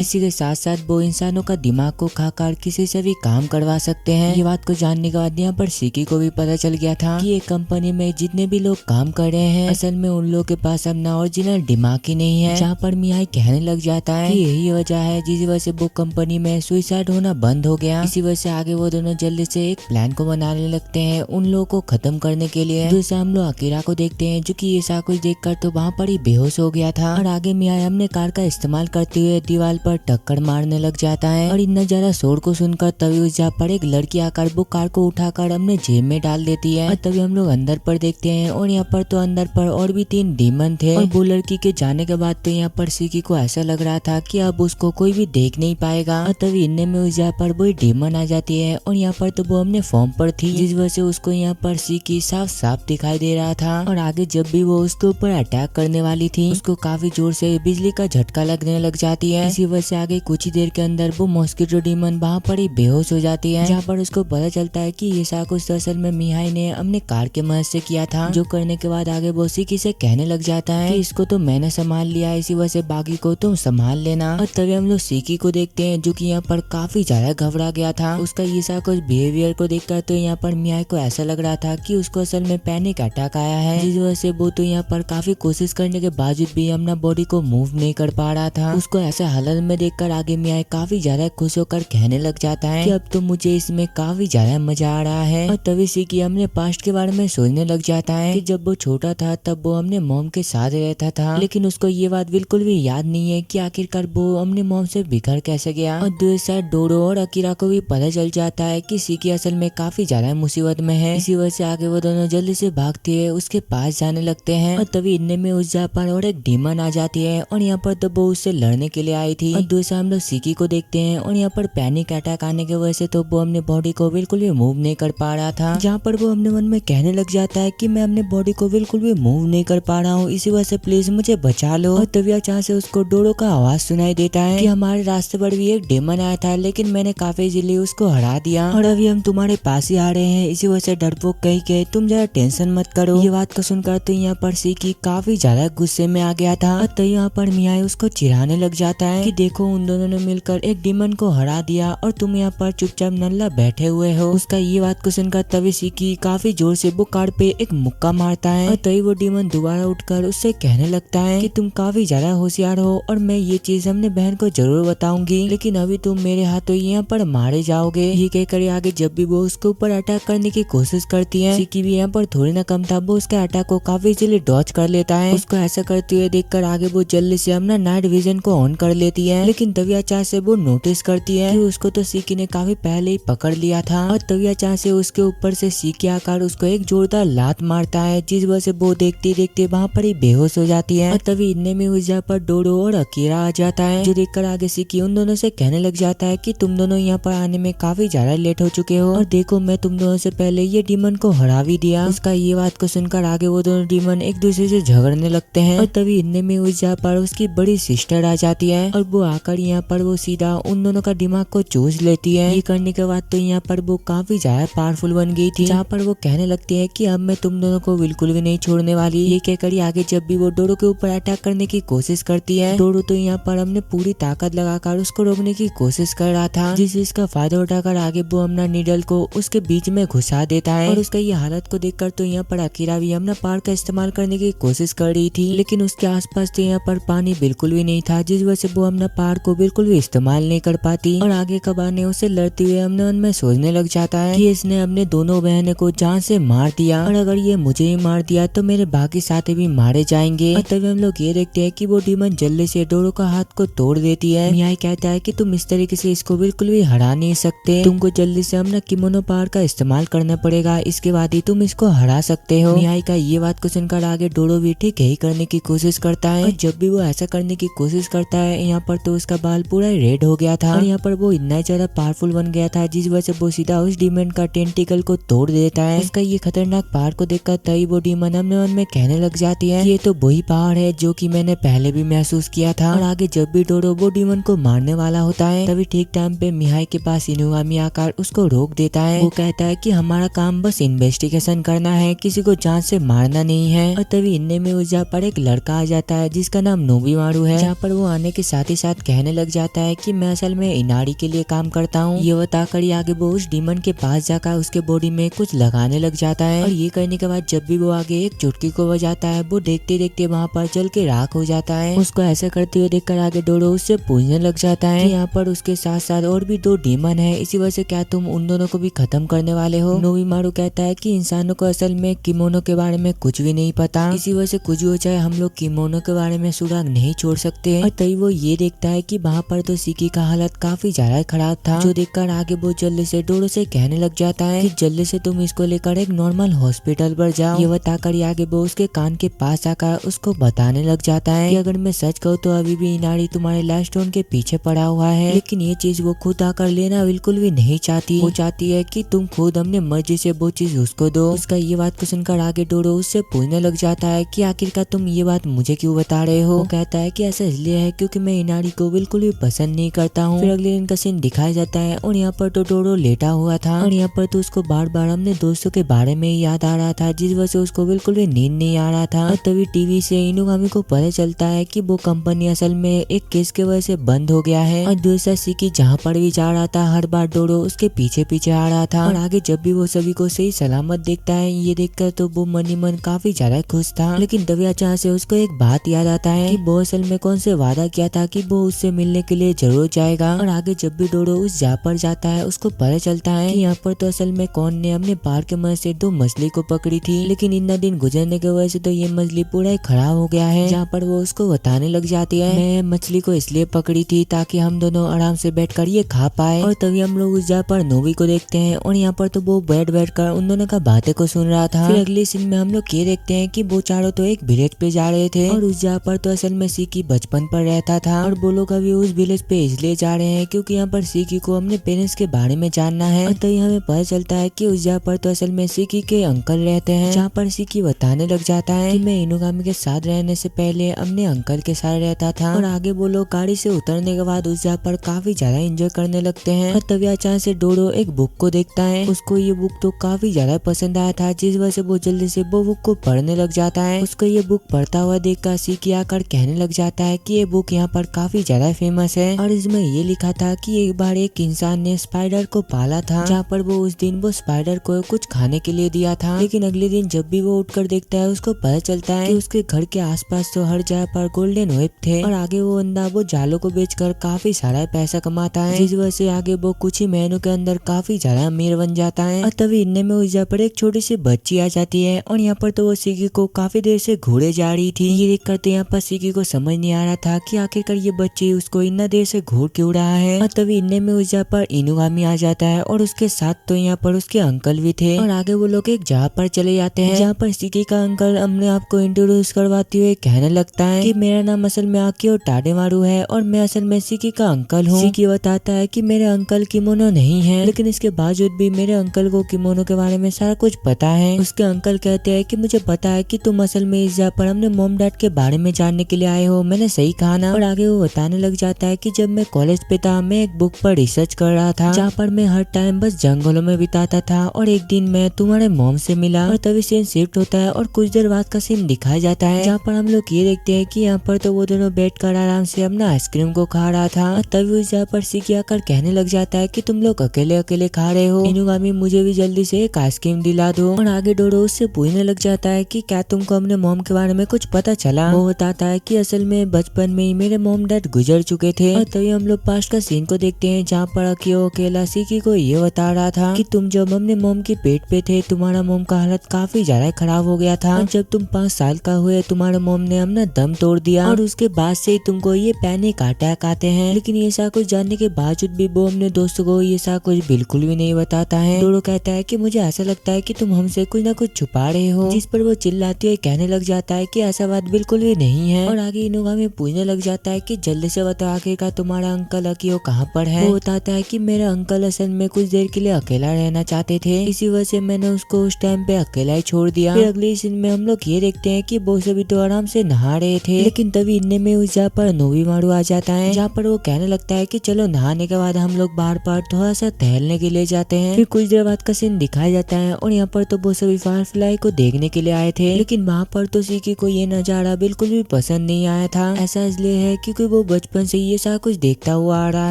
इसी के साथ साथ वो इंसानों का दिमाग को खाकर किसी से भी काम करवा सकते हैं। ये बात को जानने के बाद यहाँ पर सिकी को भी पता चल गया था कि ये कंपनी में जितने भी लोग काम कर रहे हैं असल में उन लोगों के पास अपना ओरिजिनल दिमाग ही नहीं है। जहाँ पर मिहाई कहने लग जाता है कि यही वजह है जिस वजह से वो कंपनी में सुसाइड होना बंद हो गया। इसी वजह से आगे वो दोनों जल्दी से एक प्लान को बनाने लगते हैं उन लोगों को खत्म करने के लिए। दूसरा हम लोग अकीरा को देखते हैं जो कि ये सब कुछ देखकर तो वहाँ पर ही बेहोश हो गया था। और आगे मियाई अपने कार का इस्तेमाल करते हुए दीवार पर टक्कर मारने लग जाता है। और इतना ज्यादा शोर को सुनकर तभी उस जगह पर एक लड़की आकर वो कार को उठाकर अपने जेब में डाल देती है। और तभी हम लोग अंदर पर देखते हैं और यहाँ पर तो अंदर पर और भी 3 डीमन थे। और वो लड़की के जाने के बाद तो यहाँ पर सिकी को ऐसा लग रहा था कि अब उसको कोई भी देख नहीं पाएगा। और तभी इनने में उस जगह पर वो डीमन आ जाती है और यहाँ पर तो वो अपने फॉर्म पर थी, जिस वजह से उसको यहाँ पर सिकी साफ साफ दिखाई दे रहा था। और आगे जब भी वो उसके ऊपर अटैक करने वाली थी उसको काफी जोर से बिजली का झटका लगने लग जाती है। इसी वजह से आगे कुछ ही देर के अंदर वो मॉस्किटो डीमन वहाँ पर ही बेहोश हो जाती है, जहाँ पर उसको पता चलता है कि ये सब कुछ असल में मिहाई ने अपने कार के मदद से किया था। जो करने के बाद आगे वो सिकी से कहने लग जाता है कि इसको तो मैंने संभाल लिया, इसी वजह से बाकी को तुम संभाल लेना। और तभी हम लोग सिकी को देखते हैं जो कि यहाँ पर काफी ज्यादा घबरा गया था। उसका ये सब कुछ बिहेवियर को देखकर तो यहाँ पर मिहाई को ऐसा लग रहा था कि उसको असल में पैनिक अटैक आया है, जिस वजह से वो तो यहाँ पर काफी कोशिश करने के बावजूद भी अपना बॉडी को मूव नहीं कर पा रहा था। उसको ऐसा हालत में देखकर आगे मियाई काफी ज्यादा खुश होकर कहने लग जाता है कि अब तो मुझे इसमें काफी ज्यादा मजा आ रहा है। और तभी सिकी अपने पास्ट के बारे में सोचने लग जाता है कि जब वो छोटा था तब वो अपने मॉम के साथ रहता था, लेकिन उसको ये बात बिल्कुल भी याद नहीं है कि आखिरकार वो अपने मॉम से बिखर कैसे गया। और दूसरी साइड डोरो और अकीरा को भी पता चल जाता है कि सिकी असल में काफी ज्यादा मुसीबत में है। इसी वजह से आगे वो दोनों जल्दी से भागते हुए उसके पास जाने लगते हैं। और तभी इनने में उस जगह पर और एक डीमन आ जाती है और यहाँ पर तो वो उससे लड़ने के लिए आई थी। और दूसरा हम लोग सिकी को देखते हैं और यहाँ पर पैनिक अटैक आने की वजह से तो वो अपने बॉडी को बिल्कुल भी मूव नहीं कर पा रहा था, जहाँ पर वो अपने मन में कहने लग जाता है कि मैं अपने बॉडी को बिल्कुल भी मूव नहीं कर पा रहा हूँ, इसी वजह से प्लीज मुझे बचा लो। और तभी अचानक से उसको डोरो का आवाज सुनाई देता है कि हमारे रास्ते पर भी एक डेमन आया था, लेकिन मैंने काफी इजीली उसको हरा दिया और अभी हम तुम्हारे पास ही आ रहे हैं, इसी वजह से डरपोक कही के तुम जरा टेंशन मत करो। ये बात को सुनकर तो यहाँ पर सिकी काफी ज्यादा गुस्से में आ गया था। तो यहाँ पर मियाई उसको चिढ़ाने लग जाता है कि देखो उन दोनों ने मिलकर एक डीमन को हरा दिया और तुम यहाँ पर चुपचाप नल्ला बैठे हुए हो। उसका ये बात को सुनकर तभी सिकी काफी जोर से वो कार पे एक मुक्का मारता है और तभी वो डीमन दोबारा उठकर उससे कहने लगता है कि तुम काफी ज्यादा होशियार हो और मैं ये चीज अपने बहन को जरूर बताऊंगी, लेकिन अभी तुम मेरे हाथों यहाँ पर मारे जाओगे। ये कहकर आगे जब भी वो उसके ऊपर अटैक करने की कोशिश करती है, सिकी भी यहाँ पर थोड़ी ना कम था, वो उसके अटैक को काफी इजीली डॉच कर लेता है। उसको ऐसा करते हुए देखकर आगे वो जल्दी से अपना नाइट विजन को ऑन कर लेती है, लेकिन तभी अचानक से वो नोटिस करती है कि उसको तो सिकी ने काफी पहले ही पकड़ लिया था। और तभी अचानक से उसके ऊपर से सिकी आकर उसको एक जोरदार लात मारता है, जिस वजह से वो देखते देखते वहाँ पर ही बेहोश हो जाती है। और तभी इनने में उस जगह पर डोरो और अकीरा आ जाता है, जो देखकर आगे सिकी उन दोनों से कहने लग जाता है कि तुम दोनों यहाँ पर आने में काफी ज्यादा लेट हो चुके हो और देखो मैं तुम दोनों से पहले ये डीमन को हरा भी दिया। उसका ये बात को सुनकर आगे वो दोनों डीमन एक दूसरे से झगड़ने लगते हैं। और तभी इनने में उस जगह पर उसकी बड़ी सिस्टर आ जाती है और वो आकर यहाँ पर वो सीधा उन दोनों का दिमाग को चूस लेती है। ये करने के बाद तो यहाँ पर वो काफी ज्यादा पावरफुल बन गई थी, जहाँ पर वो कहने लगती है कि अब मैं तुम दोनों को बिल्कुल भी नहीं छोड़ने वाली। ये कहकर आगे जब भी वो डोरो के ऊपर अटैक करने की कोशिश करती है, डोरो तो यहाँ पर अपने पूरी ताकत लगाकर उसको रोकने की कोशिश कर रहा था, जिस चीज का फायदा उठाकर आगे वो अपना नीडल को उसके बीच में घुसा देता है। और उसका ये हालत को देखकर तो यहाँ पर अकीरा भी अपना पार का इस्तेमाल करने की कोशिश कर रही थी, लेकिन उसके आसपास तो यहाँ पर पानी बिल्कुल भी नहीं था, जिस वजह से वो अपना पार को बिल्कुल भी इस्तेमाल नहीं कर पाती। और आगे कबार ने उसे लड़ते हुए अपने मन में सोचने लग जाता है कि इसने अपने दोनों बहनों को जान से मार दिया और अगर ये मुझे ही मार दिया तो मेरे बाकी साथी भी मारे जाएंगे। और तभी हम लोग ये देखते हैं कि वो डीमन जल्दी से डोरो का हाथ को तोड़ देती है। मियाई कहता है कि तुम इस तरीके से इसको बिल्कुल भी हरा नहीं सकते, तुमको जल्दी से अपना किमोनो पावर का इस्तेमाल करना पड़ेगा, इसके बाद ही तुम इसको हरा सकते हो। मियाई का ये बात को सुनकर आगे डोरो भी ठीक यही करने की कोशिश करता है। और जब भी वो ऐसा करने की कोशिश करता है यहाँ पर तो उसका बाल पूरा रेड हो गया था और यहाँ पर वो इतना ज्यादा पावरफुल बन गया था जिस वजह से वो सीधा उस डीमन का टेंटिकल को तोड़ देता है। उसका ये खतरनाक पावर को देखकर तभी वो डीमन अपने मन में कहने लग जाती है ये तो वही पावर है जो कि मैंने पहले भी महसूस किया था। और आगे जब भी डोडो वो डीमन को मारने वाला होता है तभी ठीक टाइम पे मिहाई के पास इनुगामी आकर उसको रोक देता है। वो कहता है कि हमारा काम बस इन्वेस्टिगेशन करना है, किसी को जान से मारना नहीं है। और तभी इनने में उस जहाँ पर एक लड़का आ जाता है जिसका नाम नोबीमारू है। जहाँ पर वो आने के साथ ही साथ कहने लग जाता है कि मैं असल में इनारी के लिए काम करता हूँ। ये बताकर ही आगे वो उस डीमन के पास जाकर उसके बॉडी में कुछ लगाने लग जाता है। और ये करने के बाद जब भी वो आगे एक चुटकी को बजाता है वो देखते देखते वहाँ पर जल के राख हो जाता है। उसको ऐसा करते हुए देखकर आगे डोडो उससे पूछने लग जाता है यहाँ पर उसके साथ साथ और भी 2 डीमन है, इसी वजह से क्या तुम उन दोनों को भी खत्म करने वाले हो। नोबीमारू कहता है कि इंसानों को असल में किमोनो के बारे में कुछ भी नहीं पता, इसी वजह से कुछ भी हो जाए हम लोग किमोनो के बारे में सुराग नहीं छोड़ सकते। और तभी वो ये देखता है कि वहाँ पर तो सिकी का हालत काफी ज्यादा खराब था, जो देखकर आगे वो जल्दी से डोडो से कहने लग जाता है कि जल्दी से तुम इसको लेकर एक नॉर्मल हॉस्पिटल पर जाओ। ये बताकर आगे वो उसके कान के पास आकर उसको बताने लग जाता है कि अगर मैं सच कहूँ तो अभी भी इनारी तुम्हारे लास्ट स्टोन के पीछे पड़ा हुआ है, लेकिन ये चीज वो खुद आकर लेना बिल्कुल भी नहीं चाहती। वो चाहती है कि तुम खुद अपने मर्जी से वो चीज उसको दो। उसका ये बात को सुनकर आगे डोडो उससे पूछने लग जाता है कि आखिरकार तुम ये बात मुझे क्यों बता रहे हो। वो कहता है कि ऐसा इसलिए है क्योंकि मैं इनारी को बिल्कुल भी पसंद नहीं करता हूँ। फिर अगले दिन का सीन दिखाया जाता है और यहाँ पर तो डोडो लेटा हुआ था और यहाँ पर तो उसको बार बार अपने दोस्तों के बारे में याद आ रहा था जिस वजह से उसको बिल्कुल भी नींद नहीं आ रहा था। और तभी टीवी से इनुगामी को पता चलता है कि वो कंपनी असल में एक केस के वजह से बंद हो गया है। और दूसरा सिकी जहाँ पर भी जा रहा था हर बार डोडो उसके पीछे पीछे आ रहा था। और आगे जब भी वो सभी को सही सलामत देखता है ये देखकर तो वो मन ही मन काफी ज्यादा खुश था। लेकिन तभी अचानक से उसको एक बात याद आता है कि वो असल में कौन से वादा किया था कि वो उससे मिलने के लिए जरूर जाएगा। और आगे जब भी डोडो उस जहाँ पर जाता है उसको पता चलता है कि यहाँ पर तो असल में कौन ने अपने बार के मदद से 2 मछली को पकड़ी थी, लेकिन इतना दिन गुजरने की वजह से तो ये मछली पूरा ही खराब हो गया है। जहाँ पर वो उसको बताने लग जाती है मैं मछली को इसलिए पकड़ी थी ताकि हम दोनों आराम से बैठकर ये खा पाए। और तभी हम लोग उस जहाँ पर नोबी को देखते हैं और यहाँ पर तो वो बैठकर उन दोनों का बातें को सुन रहा था। फिर अगले सीन में हम लोग ये देखते हैं कि वो चारों तो एक विलेज पे जा रहे थे और उस जहाँ पर तो असल में सिकी बचपन पर रहता था और वो लोग अभी उस विलेज पे इसलिए जा रहे हैं क्योंकि यहाँ पर सिकी को अपने पेरेंट्स के बारे में जानना है। और तभी हमें पता चलता है कि उस जहाँ पर तो असल में सिकी के अंकल रहते हैं, जहाँ पर सिकी बताने लग जाता है कि मैं इनुगामी के साथ रहने से पहले अपने अंकल के साथ रहता था। और आगे वो लोग गाड़ी से उतरने के बाद उस जहाँ पर काफी ज्यादा एंजॉय करने लगते हैं। और तभी अचानक से डोडो एक बुक को देखता है, उसको ये बुक तो काफी ज्यादा पसंद आया था जिस वजह से वो जल्दी से वो बुक को पढ़ने लग जाता है। उसको ये बुक पढ़ता हुआ देखकर सिकी आकर कहने लग जाता है कि ये बुक यहाँ पर काफी ज्यादा फेमस है और इसमें ये लिखा था कि एक बार एक इंसान ने स्पाइडर को पाला था, जहाँ पर वो उस दिन वो स्पाइडर को कुछ खाने के लिए दिया था। लेकिन अगले दिन जब भी वो उठकर देखता है उसको पता चलता है कि उसके घर के आसपास तो हर जगह पर गोल्डन वेब थे और आगे वो बंदा वो जालों को बेचकर काफी सारा पैसा कमाता है, जिस वजह से आगे वो कुछ ही महीनों के अंदर काफी ज्यादा अमीर बन जाता है। और तभी इनने में उस जगह पर एक छोटी सी बच्ची आ जाती है और यहाँ पर तो वो सिकी को काफी देर से घूरे जा रही थी। ये देखकर तो यहाँ पर सिकी को समझ नहीं आ रहा था कि आखिरकार ये बच्ची उसको इतना देर से घूर क्यों रहा है। और तभी इनने में उस जगह पर इनुगामी आ जाता है और उसके साथ तो यहाँ पर उसके अंकल भी थे। और आगे वो लोग एक जगह पर चले जाते हैं जहाँ पर सिकी का अंकल अपने आप को इंट्रोड्यूस करवाते हुए कहने लगता है कि मेरा नाम असल में आकियो टाडेमारू है और मैं असल में सिकी का अंकल हूँ। सिकी बताता है कि मेरे अंकल किमोनो नहीं है, लेकिन इसके बावजूद भी मेरे अंकल को किमोनो के बारे में सारा कुछ पता है। उसके अंकल कहते हैं कि मुझे पता है कि तुम असल में इस जगह पर अपने मॉम डैड के बारे में जानने के लिए आए हो, मैंने सही कहा ना। और आगे वो बताने लग जाता है कि जब मैं कॉलेज पे था मैं एक बुक पर रिसर्च कर रहा था जहाँ पर मैं हर टाइम बस जंगलों में बिताता था और एक दिन मैं तुम्हारे मॉम से मिला। और तभी सीन शिफ्ट होता है और कुछ देर बाद का सीन दिखाया जाता है जहाँ पर हम लोग ये देखते हैं कि यहाँ पर तो वो दोनों बैठकर आराम से अपना आइसक्रीम को खा रहा था। और तभी उस जगह पर सिकी आकर कहने लग जाता है कि तुम लोग अकेले अकेले खा रहे हो, इनुगामी मुझे भी जल्दी से एक आइसक्रीम दिला दो। और आगे डोडो उससे पूछने लग जाता है कि क्या तुमको अपने मॉम के बारे में कुछ पता चला। वो बताता है कि असल में बचपन में ही मेरे मॉम डैड गुजर चुके थे। और तभी हम लोग पास्ट का सीन को देखते हैं जहाँ पर अकियो अकेला सिकी को ये बता रहा था कि तुम जब अपने मॉम के पेट पे थे तुम्हारा मॉम का हालत काफी ज्यादा खराब हो गया था। जब तुम 5 साल का हुए तुम्हारे मॉम ने अपना दम तोड़ दिया और उसके बाद से तुमको ये पैनिक अटैक आते हैं। लेकिन ये सब कुछ जानने के बावजूद भी वो अपने दोस्तों को ये सब कुछ बिल्कुल भी नहीं बताता है। डोडो कहता है कि मुझे ऐसा लगता है कि तुम हमसे कुछ ना कुछ छुपा रहे हो, जिस पर वो चिल्लाती है कहने लग जाता है कि ऐसा बात बिल्कुल भी नहीं है। और आगे इनुगामी पूछने लग जाता है कि जल्दी से बताओ आखिरकार तुम्हारा अंकल अकियो कहाँ पर है। वो बताता है कि मेरा अंकल असल में कुछ देर के लिए अकेला रहना चाहते थे, इसी वजह से मैंने उसको उस टाइम पे अकेला ही छोड़ दिया। फिर अगले सीन में हम लोग ये देखते हैं कि वो सभी तो आराम से नहा रहे थे, लेकिन तभी इनने में उस जगह पर नोबीमारू आ जाता है, जहाँ पर वो कहने लगता है कि चलो नहाने के बाद हम लोग बाहर पर थोड़ा सा टहलने के लिए जाते हैं। फिर कुछ देर बाद का सीन दिखाया जाता है और यहाँ पर तो वो सभी फायरफ्लाई को देखने के लिए आए थे, लेकिन वहाँ पर तो सीकी को ये नजारा बिल्कुल भी पसंद नहीं आया था। ऐसा इसलिए है क्योंकि वो बचपन से ये सब कुछ देखता हुआ आ रहा